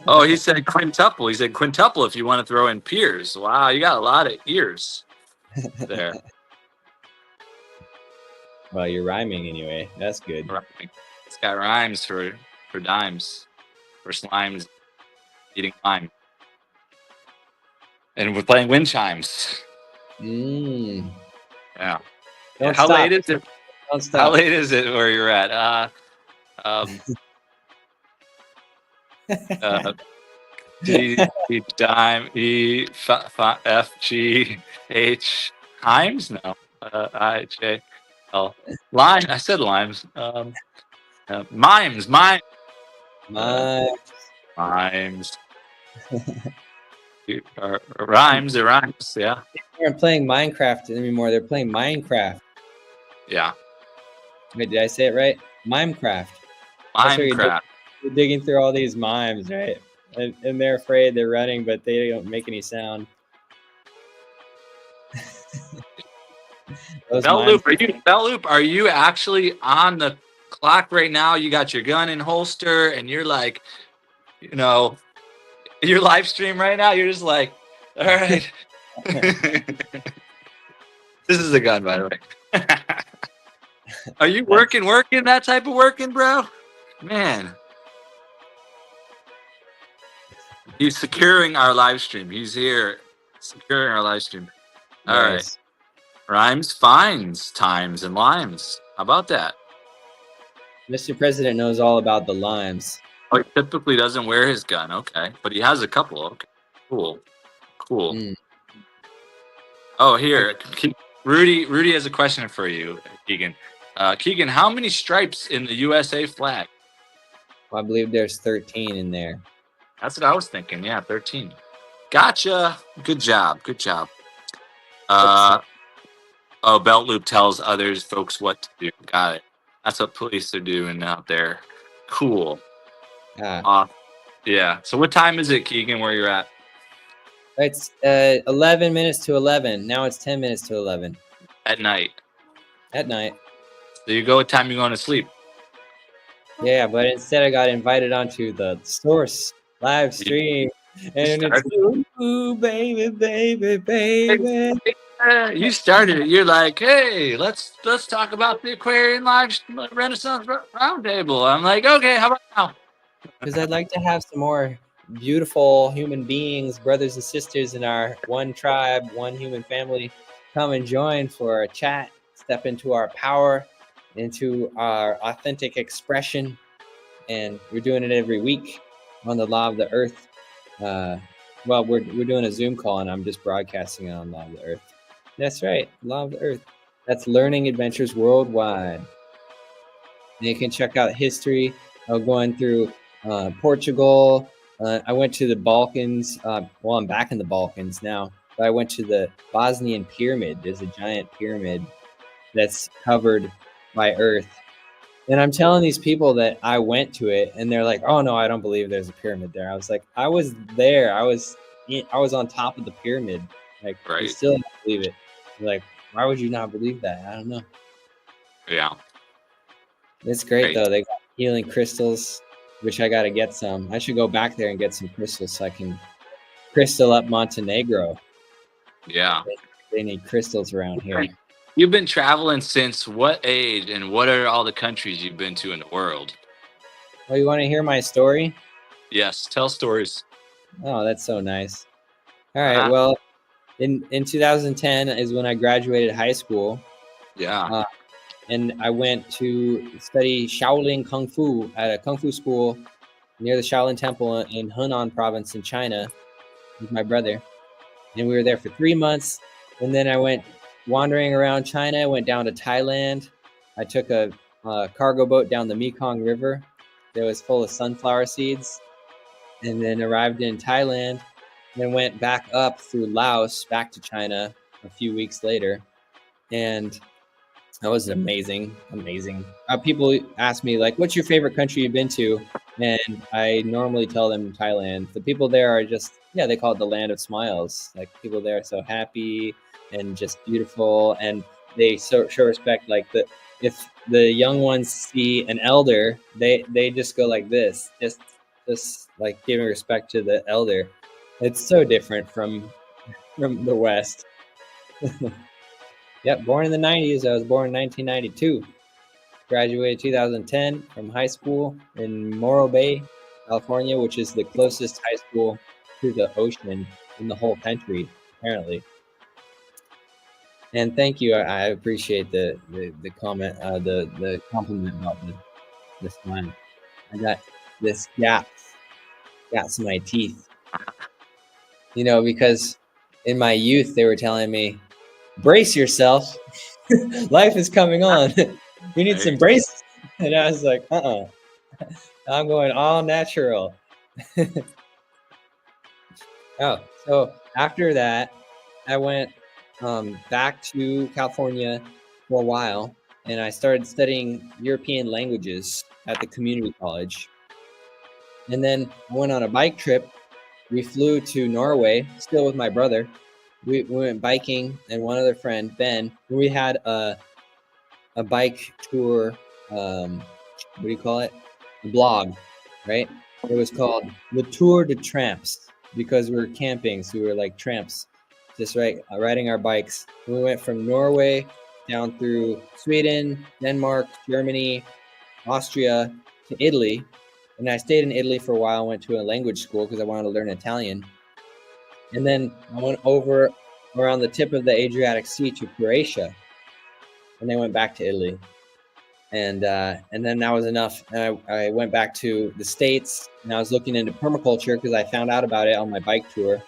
Oh, he said quintuple. He said quintuple if you want to throw in peers. Wow, you got a lot of ears there. Well, you're rhyming anyway. That's good. It's got rhymes for dimes, for slimes, eating lime. And we're playing wind chimes. Yeah. How late is it? Don't stop. How late is it where you're at? D dime E F G H Himes? No. I J L Lime. I said limes. Mimes. Rhymes. It rhymes. Yeah. They aren't playing Minecraft anymore. They're playing Minecraft. Yeah. Wait, did I say it right? Minecraft. Minecraft. You're digging through all these mimes, right? And they're afraid, they're running, but they don't make any sound. Belt Loop, are you actually on the clock right now? You got your gun in holster, and you're like, your live stream right now. You're just like, all right. This is a gun, by the way. Are you working that type of working, bro? Man. He's securing our live stream. He's here securing our live stream. All right. Rhymes, fines, times, and limes. How about that? Mr. President knows all about the limes. Oh, he typically doesn't wear his gun. Okay. But he has a couple. Okay. Cool. Oh, here, Rudy has a question for you, Keegan. Keegan, how many stripes in the USA flag? I believe there's 13 in there. That's what I was thinking. Yeah, 13. Gotcha. Good job. Good job. Belt loop tells others folks what to do. Got it. That's what police are doing out there. Cool. Yeah. So what time is it, Keegan, where you're at? It's 11 minutes to 11. Now it's 10 minutes to 11. At night. At night. So you go what time you going to sleep? Yeah, but instead I got invited onto the Source live stream. And it's ooh, baby, baby, baby. You started it. You're like, hey, let's talk about the Aquarian Live Renaissance Roundtable. I'm like, okay, how about now? Because I'd like to have some more beautiful human beings, brothers and sisters in our one tribe, one human family, come and join for a chat, step into our power, into our authentic expression. And we're doing it every week on the Law of the Earth. Well, we're doing a Zoom call, and I'm just broadcasting it on Law of the Earth. That's right, Law of the Earth. That's Learning Adventures Worldwide. And you can check out history of going through Portugal. I went to the Balkans. Well, I'm back in the Balkans now. But I went to the Bosnian Pyramid. There's a giant pyramid that's covered by Earth. And I'm telling these people that I went to it, and they're like, "Oh no, I don't believe there's a pyramid there." I was like, "I was there. I was on top of the pyramid. Like, right. You still don't believe it." They're like, why would you not believe that? I don't know. Yeah. It's great though. They got healing crystals, which I got to get some. I should go back there and get some crystals so I can crystal up Montenegro. Yeah. They need crystals around here. You've been traveling since what age, and what are all the countries you've been to in the world? Oh, you want to hear my story? Yes, tell stories. Oh, that's so nice. All right. Well, in 2010 is when I graduated high school. Yeah. And I went to study Shaolin Kung Fu at a Kung Fu school near the Shaolin Temple in Henan province in China with my brother. And we were there for 3 months. And then I went wandering around China. I went down to Thailand. I took a cargo boat down the Mekong River that was full of sunflower seeds. And then arrived in Thailand. Then went back up through Laos, back to China a few weeks later. And that was amazing. People ask me, like, what's your favorite country you've been to? And I normally tell them Thailand. The people there are just, they call it the land of smiles. Like, people there are so happy and just beautiful. And they show respect. Like, if the young ones see an elder, they just go like this, just like giving respect to the elder. It's so different from the West. Yep, born in the 90s. I was born in 1992. Graduated 2010 from high school in Morro Bay, California, which is the closest high school to the ocean in the whole country, apparently. And thank you. I appreciate the comment, the compliment about the smile. I got this gaps in my teeth. Because in my youth they were telling me, brace yourself. Life is coming on. You need some braces. And I was like, I'm going all natural. So after that, I went back to California for a while, and I started studying European languages at the community college. And then I went on a bike trip. We flew to Norway, still with my brother. We went biking, and one other friend, Ben. We had a bike tour. What do you call it? A blog, right? It was called the Tour de Tramps because we were camping, so we were like tramps, just riding our bikes. And we went from Norway down through Sweden, Denmark, Germany, Austria to Italy. And I stayed in Italy for a while. I went to a language school because I wanted to learn Italian. And then I went over around the tip of the Adriatic Sea to Croatia, and then went back to Italy. And then that was enough. And I went back to the States, and I was looking into permaculture because I found out about it on my bike tour.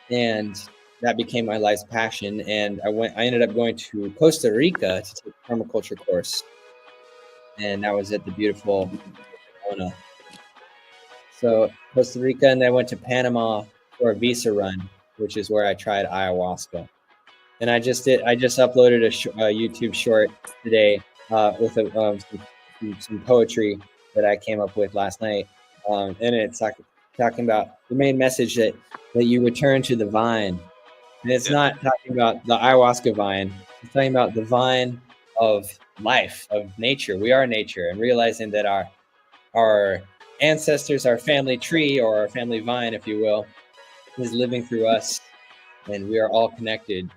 And that became my life's passion. And I ended up going to Costa Rica to take a permaculture course. And that was at the beautiful Corona. So Costa Rica, and then I went to Panama for a visa run, which is where I tried ayahuasca. And I just uploaded a YouTube short today with some poetry that I came up with last night, and it's talking about the main message that you return to the vine, and it's not talking about the ayahuasca vine. It's talking about the vine of life, of nature. We are nature, and realizing that our ancestors, our family tree or our family vine, if you will, is living through us, and we are all connected.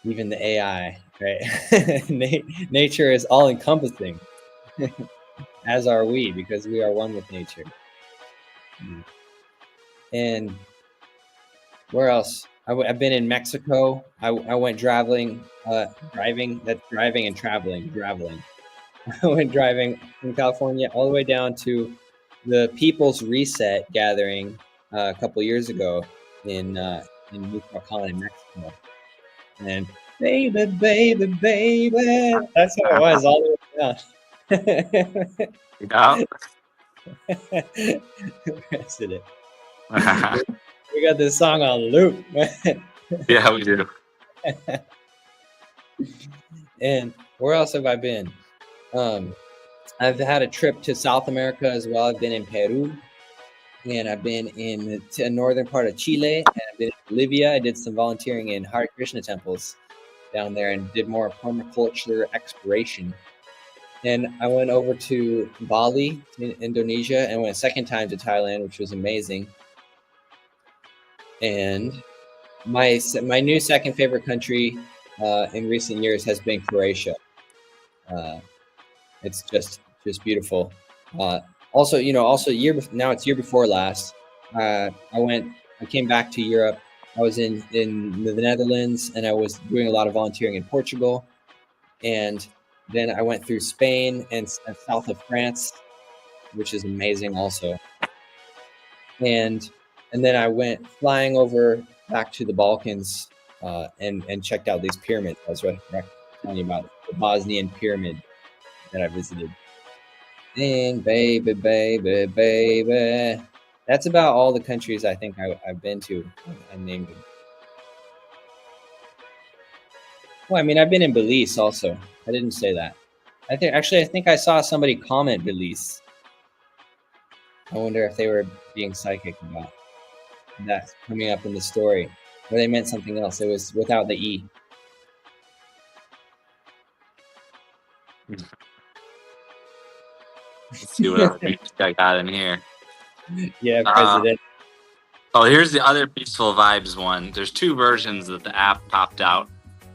Even the AI, right? Nature is all encompassing, as are we, because we are one with nature. And where else? I've been in Mexico. I went driving. That's driving and traveling. I went driving from California all the way down to the People's Reset gathering a couple years ago in Michoacan, in Mexico. And baby, baby, baby. That's how it was all the way down. President. We got this song on loop. Yeah, we do. And where else have I been? I've had a trip to South America as well. I've been in Peru, and I've been in the northern part of Chile, and I've been in Bolivia. I did some volunteering in Hare Krishna temples down there and did more permaculture exploration. And I went over to Bali, in Indonesia, and went a second time to Thailand, which was amazing. And my new second favorite country in recent years has been Croatia. It's just beautiful. Also, now it's year before last. I came back to Europe. I was in the Netherlands, and I was doing a lot of volunteering in Portugal. And then I went through Spain and south of France, which is amazing also. And then I went flying over back to the Balkans and checked out these pyramids. I was telling you about the Bosnian pyramid that I visited. And baby, baby, baby. That's about all the countries I think I've been to. I named them. Well, I mean, I've been in Belize also. I didn't say that. I think I saw somebody comment Belize. I wonder if they were being psychic about that coming up in the story, or they meant something else. It was without the E. Let's see what other beats I got in here. Yeah, President. Here's the other Peaceful Vibes one. There's two versions that the app popped out.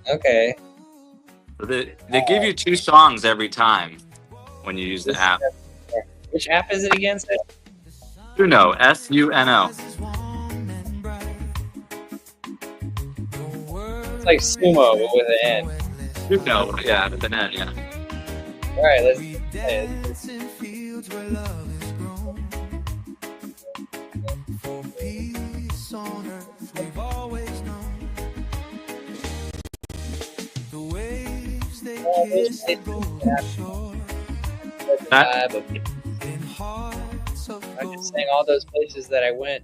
Okay. So they give you two songs every time when you use the app. Which app is it again? Suno, S-U-N-O. It's like sumo, but with an N. Suno, yeah, with an N, yeah. All right, let's play it. I'm just saying all those places that I went,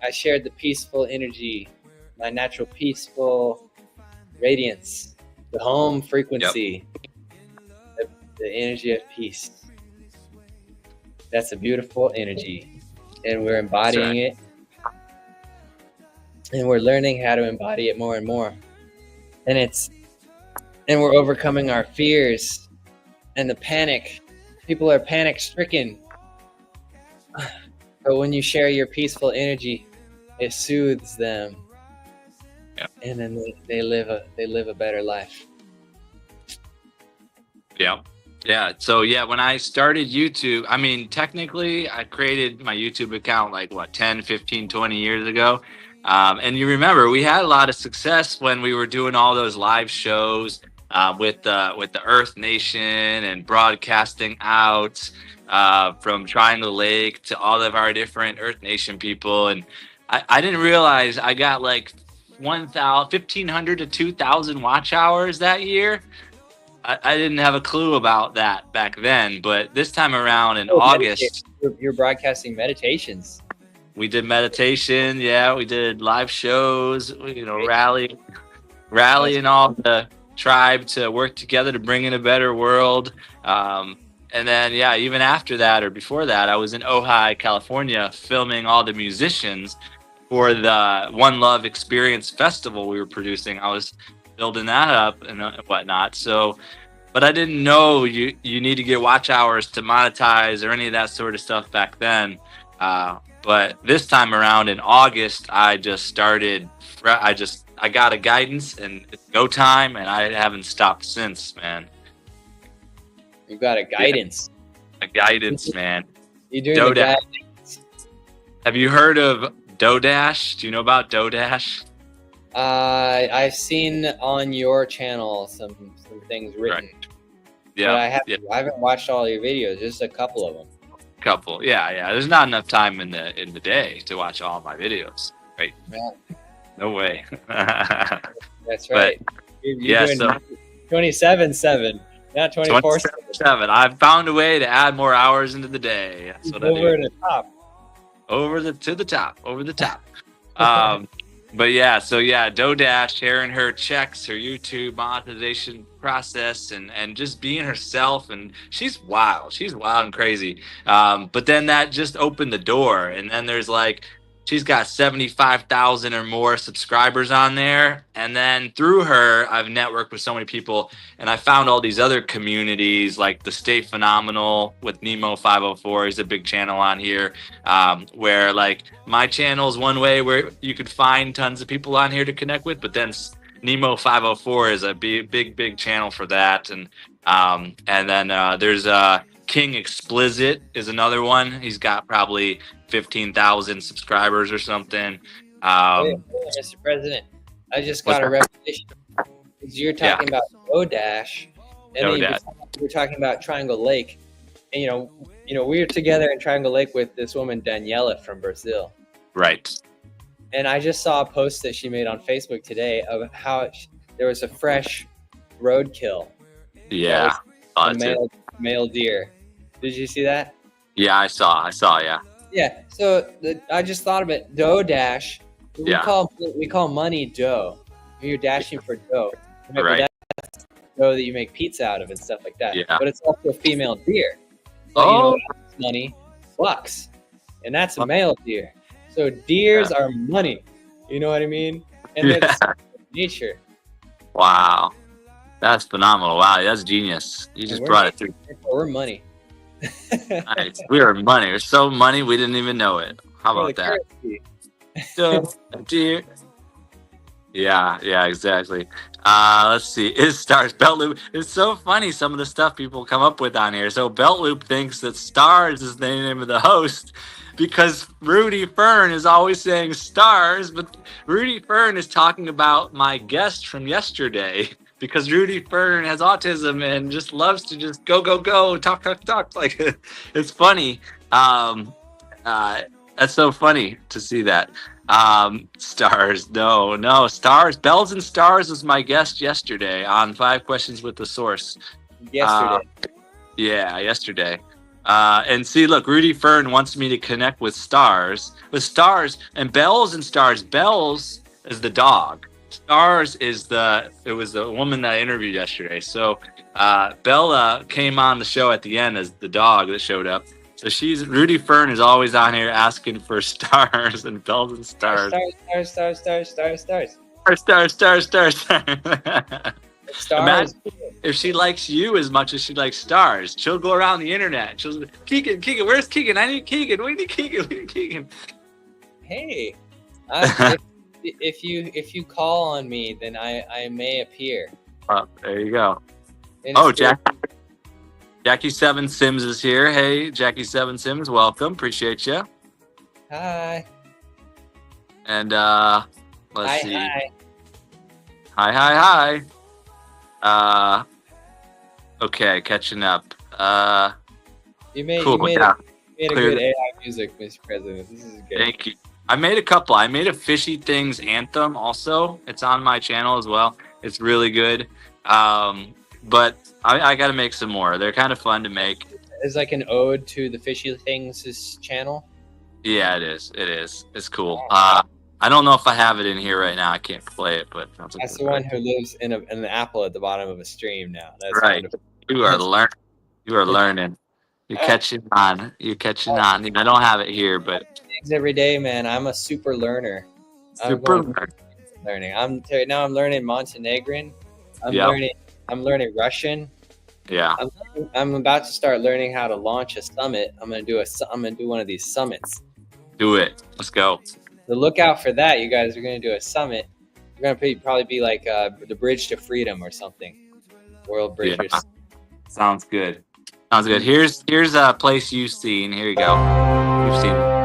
I shared the peaceful energy, my natural peaceful radiance, the home frequency, the energy of peace. That's a beautiful energy, and we're embodying it, and we're learning how to embody it more and more. And we're overcoming our fears and the panic. People are panic stricken. But when you share your peaceful energy, it soothes them. Yep. And then they live a better life. Yeah. Yeah. So when I started YouTube, I mean, technically I created my YouTube account like 10, 15, 20 years ago. And you remember we had a lot of success when we were doing all those live shows with the Earth Nation and broadcasting out from Triangle Lake to all of our different Earth Nation people. And I didn't realize I got like 1,500 to 2,000 watch hours that year. I didn't have a clue about that back then, but this time around in August, you're broadcasting meditations. We did meditation. Yeah, we did live shows. Rallying all the tribe to work together to bring in a better world. And then, yeah, even after that or before that, I was in Ojai, California, filming all the musicians for the One Love Experience Festival we were producing. I was building that up and whatnot. So, but I didn't know you need to get watch hours to monetize or any of that sort of stuff back then. But this time around in August, I just started. I got a guidance and it's go time, and I haven't stopped since, man. You've got a guidance. Yeah, a guidance, man. You're doing the guidance. Have you heard of DoDash? Do you know about DoDash? I've seen on your channel some things written. Right. Yeah. But I haven't watched all your videos, just a couple of them. Yeah. There's not enough time in the day to watch all my videos, right? Yeah. No way. That's right. But, you're doing 27/7, not 24/7. I've found a way to add more hours into the day. That's what I do. Over the top. Over the top. But yeah, DoDash sharing her checks, her YouTube monetization process, and just being herself. And she's wild and crazy. But then that just opened the door. And then there's she's got 75,000 or more subscribers on there. And then through her, I've networked with so many people, and I found all these other communities like the Stay Phenomenal with Nemo 504. He's a big channel on here, where my channel is one way where you could find tons of people on here to connect with, but then Nemo 504 is a big channel for that. And then there's King Explicit is another one. He's got probably 15,000 subscribers or something. Mr. President, I just got a revelation. You're talking about DoDash, and then you were talking about Triangle Lake, and we were together in Triangle Lake with this woman Daniela from Brazil. Right. And I just saw a post that she made on Facebook today of how there was a fresh roadkill. Yeah. A male deer. Did you see that? Yeah, I saw. Yeah. Yeah. So I just thought of it. DoDash. We call money dough. You're dashing for dough. Right. That's dough that you make pizza out of and stuff like that. Yeah. But it's also a female deer. So, money, bucks, and that's a male deer. So deers are money. You know what I mean? And it's nature. Wow. That's phenomenal. Wow, that's genius. You just brought it through. We're money. Nice. We are money. We're so money we didn't even know it. How about that? So, dear. Yeah, exactly. Let's see. Is Stars Belt Loop? It's so funny some of the stuff people come up with on here. So Belt Loop thinks that Stars is the name of the host because Rudy Fern is always saying Stars, but Rudy Fern is talking about my guest from yesterday. Because Rudy Fern has autism and just loves to just go, talk. It's funny. That's so funny to see that. Stars, no. Stars, Bells and Stars was my guest yesterday on 5 Questions with the Source. Yesterday. Yesterday. And see, look, Rudy Fern wants me to connect with Stars, and Bells and Stars. Bells is the dog. Stars is it was the woman that I interviewed yesterday. So Bella came on the show at the end as the dog that showed up. So Rudy Fern is always on here asking for Stars and Bells and Stars. Stars. Imagine if she likes you as much as she likes Stars. She'll go around the internet. She'll Keegan, where's Keegan? I need Keegan. We need Keegan. Hey, if you call on me, then I may appear. There you go. Jack. Jackie Seven Sims is here. Hey, Jackie Seven Sims, welcome. Appreciate you. Hi. And let's see. Hi. Hi. Okay, catching up. You made cool. a good AI music, Mr. President. This is good. Thank you. I made a couple. I made a Fishy Things anthem also. It's on my channel as well. It's really good. But I got to make some more. They're kind of fun to make. It's like an ode to the Fishy Things channel. Yeah, it is. It is. It's cool. I don't know if I have it in here right now. I can't play it, but that's the one who lives in an apple at the bottom of a stream now. That's right. Wonderful. You are learning. You are learning. You're catching on. You're catching on. I don't have it here, but every day, man. I'm a super learner. Super learning. I'm learning Montenegrin. I'm learning Russian. Yeah. I'm about to start learning how to launch a summit. I'm gonna do one of these summits. Do it. Let's go. So look out for that. You guys are gonna do a summit. You're gonna probably be like the Bridge to Freedom or something. World Bridge. Yeah. Sounds good. Sounds good. Here's a place you've seen. Here you go. You've seen it.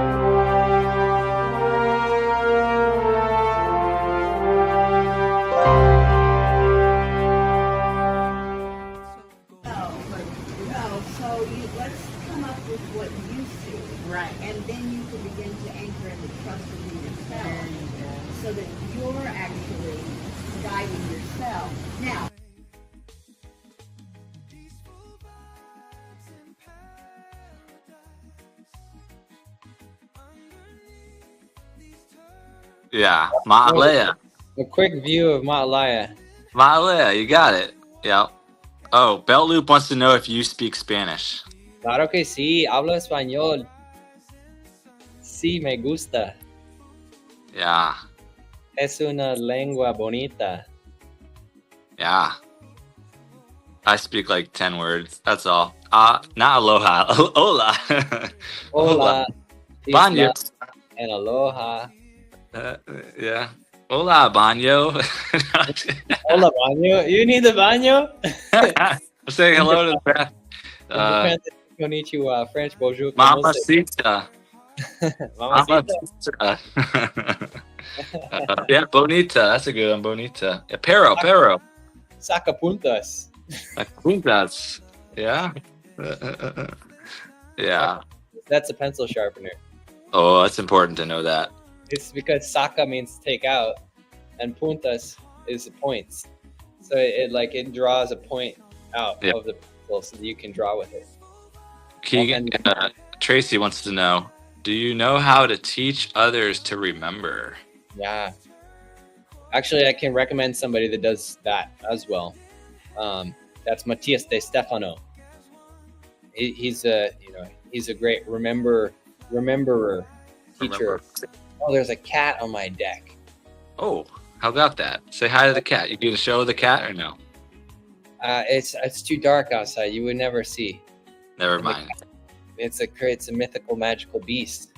Let's come up with what you see. Right. And then you can begin to anchor in the trust in yourself so that you're actually guiding yourself. Now, yeah, Ma'alea. A quick view of Ma'alea. Ma'alea, you got it. Yep. Oh, Belt Loop wants to know if you speak Spanish. Claro que sí, hablo español. Sí, me gusta. Yeah. Es una lengua bonita. Yeah. I speak like 10 words. That's all. Not aloha. Hola. Hola. Banyo. And aloha. Yeah. Hola, Banyo. Hola, Banyo. You need the Banyo? I'm saying hello to the bath. Konnichiwa, French, bonjour. Mamacita. Mamacita. Yeah, bonita. That's a good one, bonita. Yeah, pero. Sacapuntas. Sacapuntas. Yeah. Yeah. That's a pencil sharpener. Oh, that's important to know that. It's because saca means take out, and puntas is points. So it draws a point out of the pencil so that you can draw with it. Keegan, Tracy wants to know, do you know how to teach others to remember? Yeah. Actually, I can recommend somebody that does that as well. That's Matias De Stefano. He's a great rememberer teacher. Oh, there's a cat on my deck. Oh, how about that? Say hi to the cat. You gonna show the cat or no? It's too dark outside. You would never see. Never mind. It's a mythical, magical beast.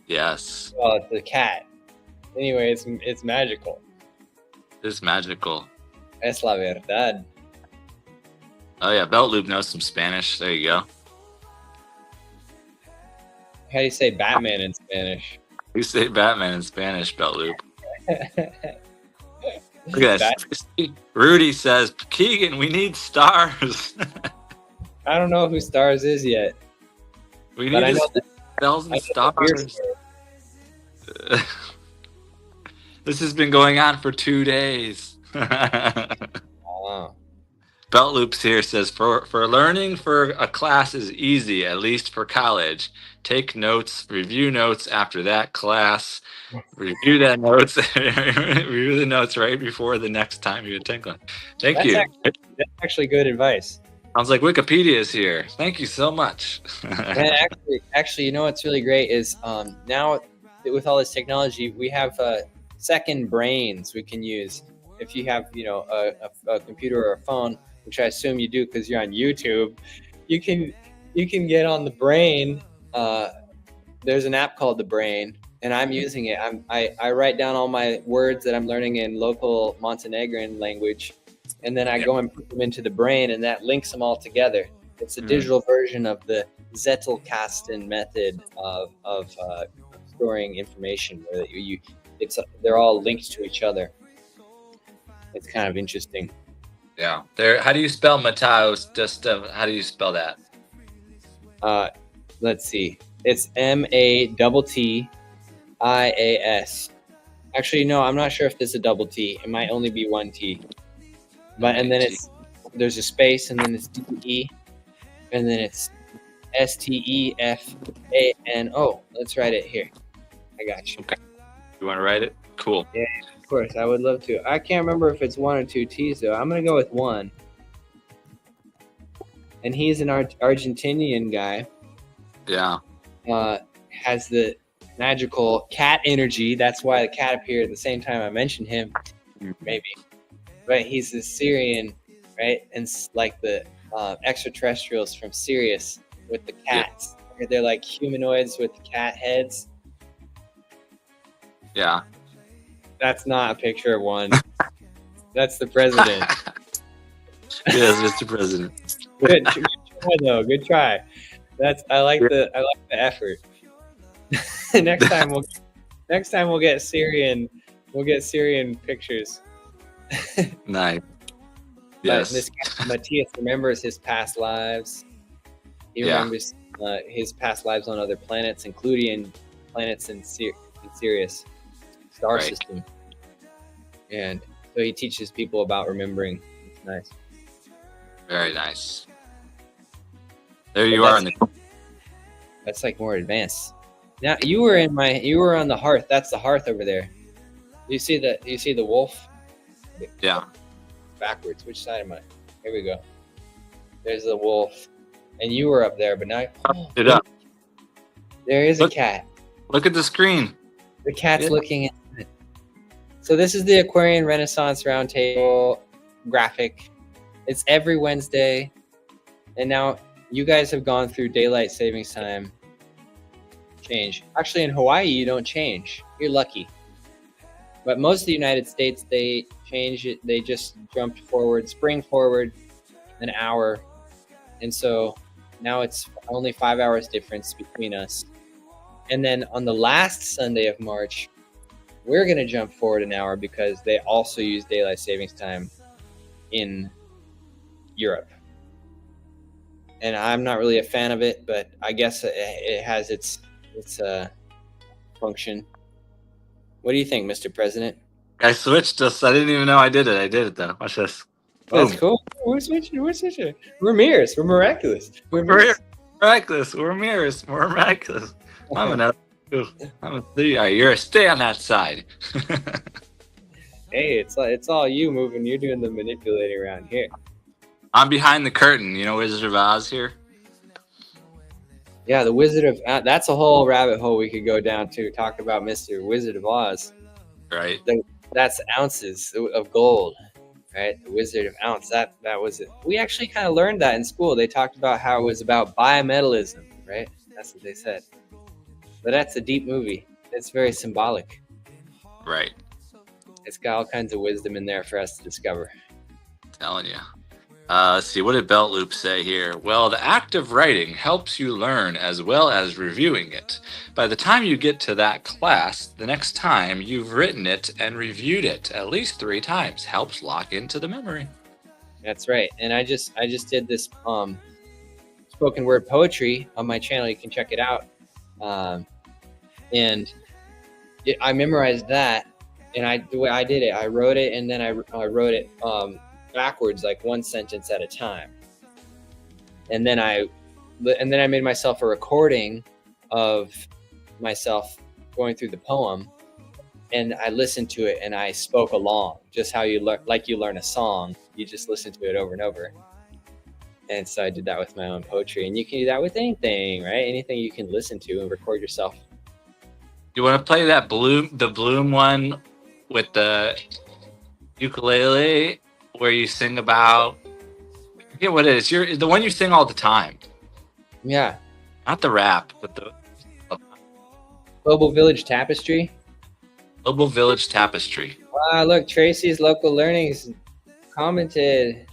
Yes. Well, it's a cat. Anyway, it's magical. It's magical. Es la verdad. Oh yeah, Belt Loop knows some Spanish. There you go. How do you say Batman in Spanish? You say Batman in Spanish, Belt Loop. Look at that. Rudy says, Keegan, we need stars. I don't know who stars is yet. We need bells and stars. This has been going on for 2 days. Oh. Belt Loops here says, for learning for a class is easy, at least for college. Take notes, review notes after that class, review the notes right before the next time you attend class. Thank you. That's actually good advice. Sounds like Wikipedia is here. Thank you so much. And actually, you know what's really great is now with all this technology, we have second brains we can use. If you have a computer or a phone, which I assume you do because you're on YouTube, you can get on the Brain. There's an app called the Brain, and I'm using it. I write down all my words that I'm learning in local Montenegrin language, and then I go and put them into the Brain, and that links them all together. It's a digital version of the Zettelkasten method of storing information, where they're all linked to each other. It's kind of interesting. Yeah. How do you spell Mataos? Just how do you spell that? Let's see. It's MATT IAS. Actually, no, I'm not sure if this is a double T. It might only be one T. But and then there's a space, and then it's DE, and then it's STEFANO. Let's write it here. I got you. Okay. You want to write it? Cool. Yeah, of course. I would love to. I can't remember if it's one or two T's though. I'm gonna go with one. And he's an Argentinian guy. Yeah. Has the magical cat energy. That's why the cat appeared at the same time I mentioned him. Maybe. But he's a Syrian, right? And like the extraterrestrials from Sirius with the cats. Yeah. They're like humanoids with cat heads. Yeah. That's not a picture of one. That's the president. Yes, Mr. President. Good try though. Good try. I like the effort. next time we'll get Syrian pictures. Nice. Yes. This guy, Matthias remembers his past lives. He remembers his past lives on other planets, including planets in Sirius star system. And so he teaches people about remembering. It's nice. Very nice. There you are. That's like more advanced. Now you were on the hearth. That's the hearth over there. Do you see the wolf? Yeah. Backwards. Which side am I? Here we go. There's the wolf. And you were up there, but now it up. There is a cat. Look at the screen. The cat's looking at it. So this is the Aquarian Renaissance Roundtable graphic. It's every Wednesday. And now you guys have gone through daylight savings time change. Actually, in Hawaii, you don't change. You're lucky. But most of the United States, they change it. They just spring forward an hour. And so now it's only 5 hours difference between us. And then on the last Sunday of March, we're going to jump forward an hour because they also use daylight savings time in Europe. And I'm not really a fan of it, but I guess it has its function. What do you think, Mr. President? I switched us. I didn't even know I did it. I did it though. Watch this. That's cool. We're switching. We're mirrors. We're miraculous. We're miraculous. We're mirrors. We're miraculous. I'm a 3. All right, you're a stay on that side. Hey, it's all you moving. You're doing the manipulating around here. I'm behind the curtain. You know Wizard of Oz here? Yeah, the Wizard of Oz. That's a whole rabbit hole we could go down to. Talk about Mr. Wizard of Oz. Right. That's ounces of gold. Right, the Wizard of Ounce. That was it. We actually kind of learned that in school. They talked about how it was about bimetallism, right? That's what they said. But that's a deep movie. It's very symbolic. Right. It's got all kinds of wisdom in there for us to discover. I'm telling you. Let's see. What did Belt Loop say here? Well, the act of writing helps you learn as well as reviewing it. By the time you get to that class, the next time you've written it and reviewed it at least 3 times helps lock into the memory. That's right. And I just did this spoken word poetry on my channel. You can check it out. And I memorized that. And the way I did it, I wrote it and then I wrote it backwards, like one sentence at a time. And then I made myself a recording of myself going through the poem, and I listened to it and I spoke along, just how you learn a song. You just listen to it over and over. And so I did that with my own poetry, and you can do that with anything, right? Anything you can listen to and record yourself. You want to play that the Bloom one with the ukulele, where you sing about, I forget what it is. You're the one you sing all the time. Yeah. Not the rap, but the Global Village Tapestry. Global Village Tapestry. Wow, look, Tracy's Local Learnings commented.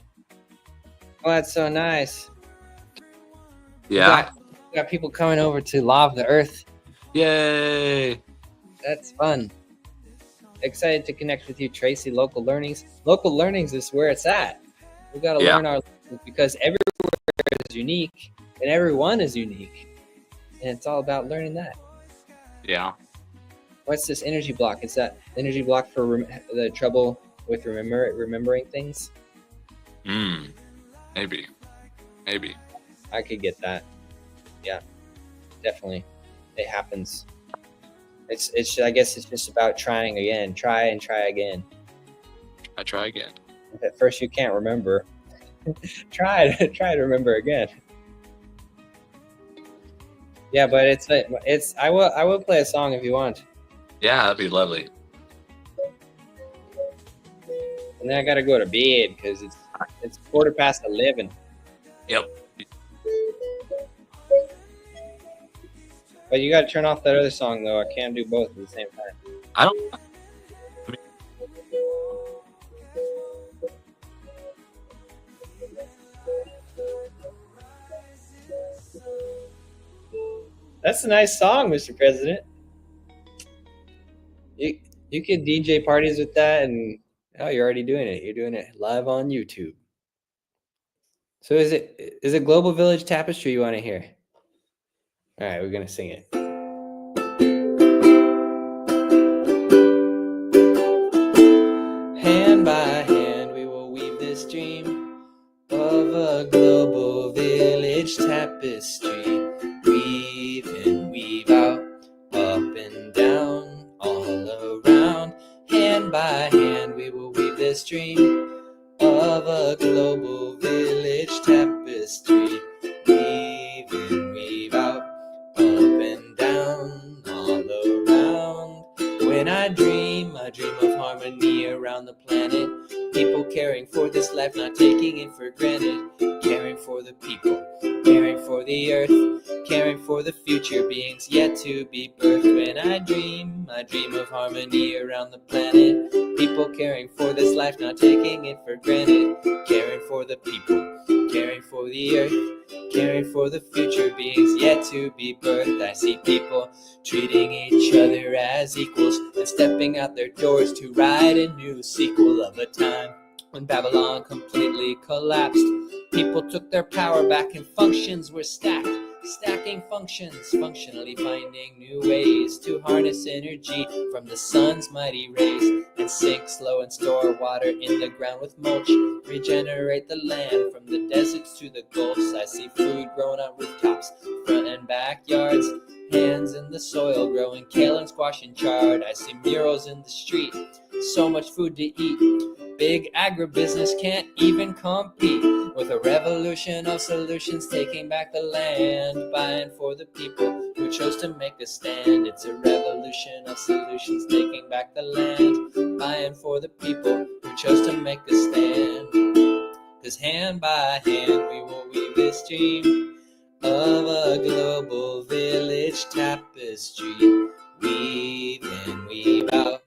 Oh, that's so nice. Yeah. We got people coming over to Law of the Earth. Yay. That's fun. Excited to connect with you, Tracy. Local Learnings. Local Learnings is where it's at. We got to learn our lessons because everywhere is unique and everyone is unique. And it's all about learning that. Yeah. What's this energy block? Is that energy block for the trouble with remembering things? Maybe. I could get that. Yeah, definitely. It happens. It's. I guess it's just about trying again. Try and try again. I try again. If at first you can't remember, try to remember again. Yeah, but it's. I will play a song if you want. Yeah, that'd be lovely. And then I gotta go to bed because it's 11:15. Yep. But you gotta turn off that other song though. I can't do both at the same time. I don't. That's a nice song, Mr. President. You could DJ parties with that, and you're already doing it. You're doing it live on YouTube. So is it Global Village Tapestry you want to hear? All right, we're gonna sing it. Hand by hand, we will weave this dream of a global village tapestry. Weave in, weave out, up and down, all around. Hand by hand, we will weave this dream of a global village tapestry. Weave in, weave out, up and down, all around. When I dream of harmony around the planet. People caring for this life, not taking it for granted. Caring for the people, caring for the earth, caring for the future beings yet to be birthed. When I dream of harmony around the planet. People caring for this life, not taking it for granted. Caring for the people, caring for the earth, caring for the future beings yet to be birthed. I see people treating each other as equals and stepping out their doors to write a new sequel of a time when Babylon completely collapsed. People took their power back and functions were stacked. Stacking functions, functionally finding new ways to harness energy from the sun's mighty rays and sink slow and store water in the ground with mulch. Regenerate the land from the deserts to the gulfs. I see food growing on rooftops, front and backyards. Hands in the soil growing kale and squash and chard. I see murals in the street, so much food to eat. Big agribusiness can't even compete with a revolution of solutions, taking back the land, buying for the people who chose to make a stand. It's a revolution of solutions, taking back the land, buying for the people who chose to make a stand. 'Cause hand by hand we will weave this dream of a global village tapestry. Weave in, weave out,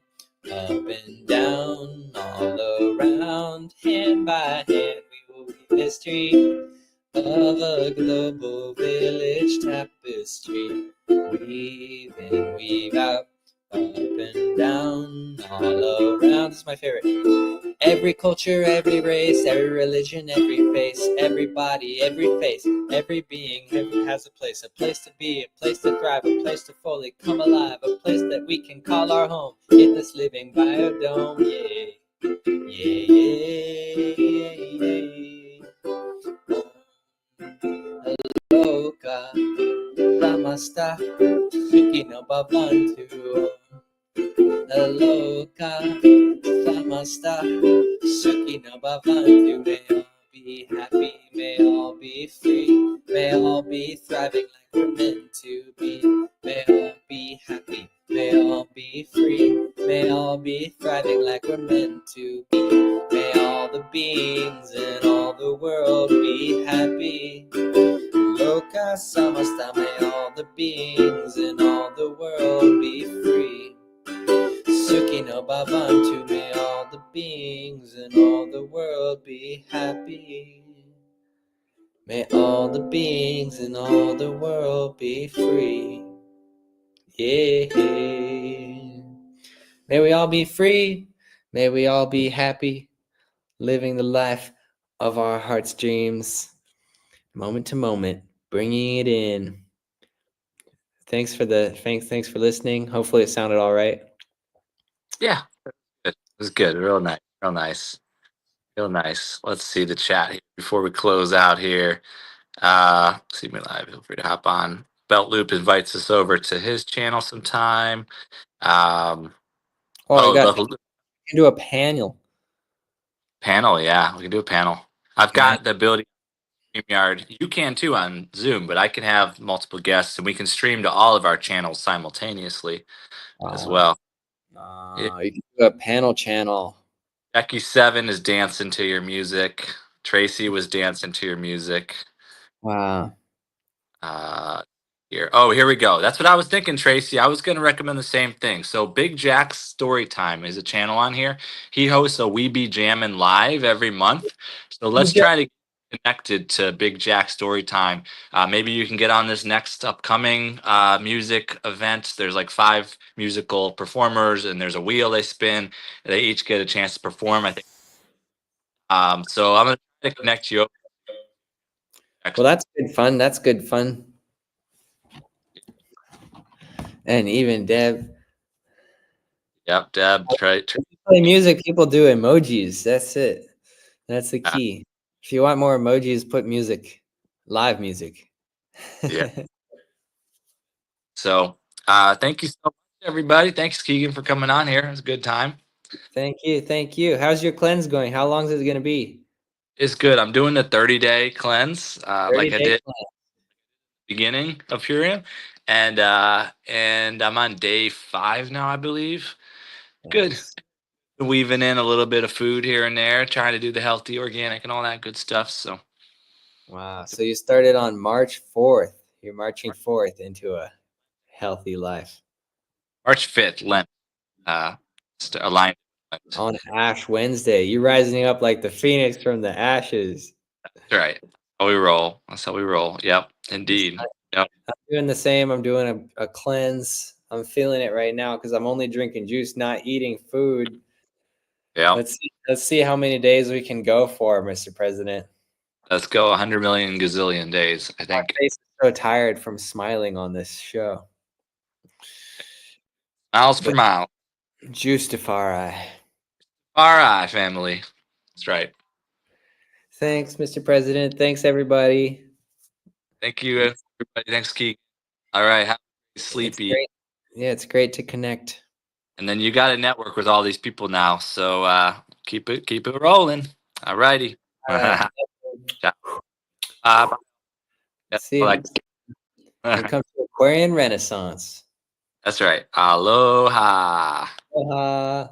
up and down, all around. Hand by hand we will weave this dream of a global village tapestry. Weave in, weave out, up and down, all around. This is my favorite. Every culture, every race, every religion, every face, everybody, every face, every being has a place to be, a place to thrive, a place to fully come alive, a place that we can call our home in this living biodome. Yeah, yeah, yeah, yeah. Loka, Lamasta, Sukino Babantu. Loka, Lamasta, Sukino Babantu. May all be happy, may all be free, may all be thriving like we're meant to be. May all be happy, may all be free, may all be thriving like we're meant to be. May all the beings in all the world be happy. Loka Samasta, may all the beings in all the world be free. Suki no Bhavantu, may all the beings in all the world be happy. May all the beings in all the world be free. Yeah. May we all be free. May we all be happy, living the life of our heart's dreams, moment to moment, bringing it in Thanks for listening. Hopefully it sounded all right. Yeah, it was good. Real nice. Real nice. Real nice. Let's see the chat here before we close out here. See me live. Feel free to hop on. Belt Loop invites us over to his channel sometime. Oh, Oh, we the can do a panel. panel. Yeah, we can do a panel. I've Nice. got the ability to StreamYard. You can too on Zoom, but I can have multiple guests and we can stream to all of our channels simultaneously as well. You can do a panel channel. Becky7 is dancing to your music. Tracy was dancing to your music. Wow. Here we go. That's what I was thinking, Tracy. I was going to recommend the same thing. So Big Jack's Storytime is a channel on here. He hosts a We Be Jammin' live every month. So let's try to get connected to Big Jack Storytime. Maybe you can get on this next upcoming music event. There's like 5 musical performers, and there's a wheel they spin. They each get a chance to perform, I think. So I'm going to try to connect you. Well, that's good fun. That's good fun. And even Deb. Yep, Deb. Try. Play music, people do emojis. That's it. That's the key. If you want more emojis, put music, live music. Yeah. So thank you so much, everybody. Thanks, Keegan, for coming on here. It was a good time. Thank you. Thank you. How's your cleanse going? How long is it going to be? It's good. I'm doing the 30-day cleanse, like I did cleanse. beginning of Purium, and I'm on day 5 now, I believe. Good. Nice. Weaving in a little bit of food here and there, trying to do the healthy, organic, and all that good stuff. So. Wow. So you started on March 4th. You're marching forth into a healthy life. March 5th, Lent. Aligned. On Ash Wednesday, you're rising up like the phoenix from the ashes. That's right. That's how we roll. That's how we roll. Yep, indeed. Yep. I'm doing the same. I'm doing a cleanse. I'm feeling it right now because I'm only drinking juice, not eating food. Yeah. Let's see how many days we can go for, Mr. President. Let's go 100 million gazillion days, I think. My face is so tired from smiling on this show. Miles per mile. Juice to far eye. Far eye, family. That's right. Thanks, Mr. President. Thanks, everybody. Thank you, everybody. Thanks, Keek. All right. Have a sleepy. It's great to connect. And then you got to network with all these people now. So keep it rolling. All righty. See you. When it comes to Aquarian Renaissance. That's right. Aloha. Aloha.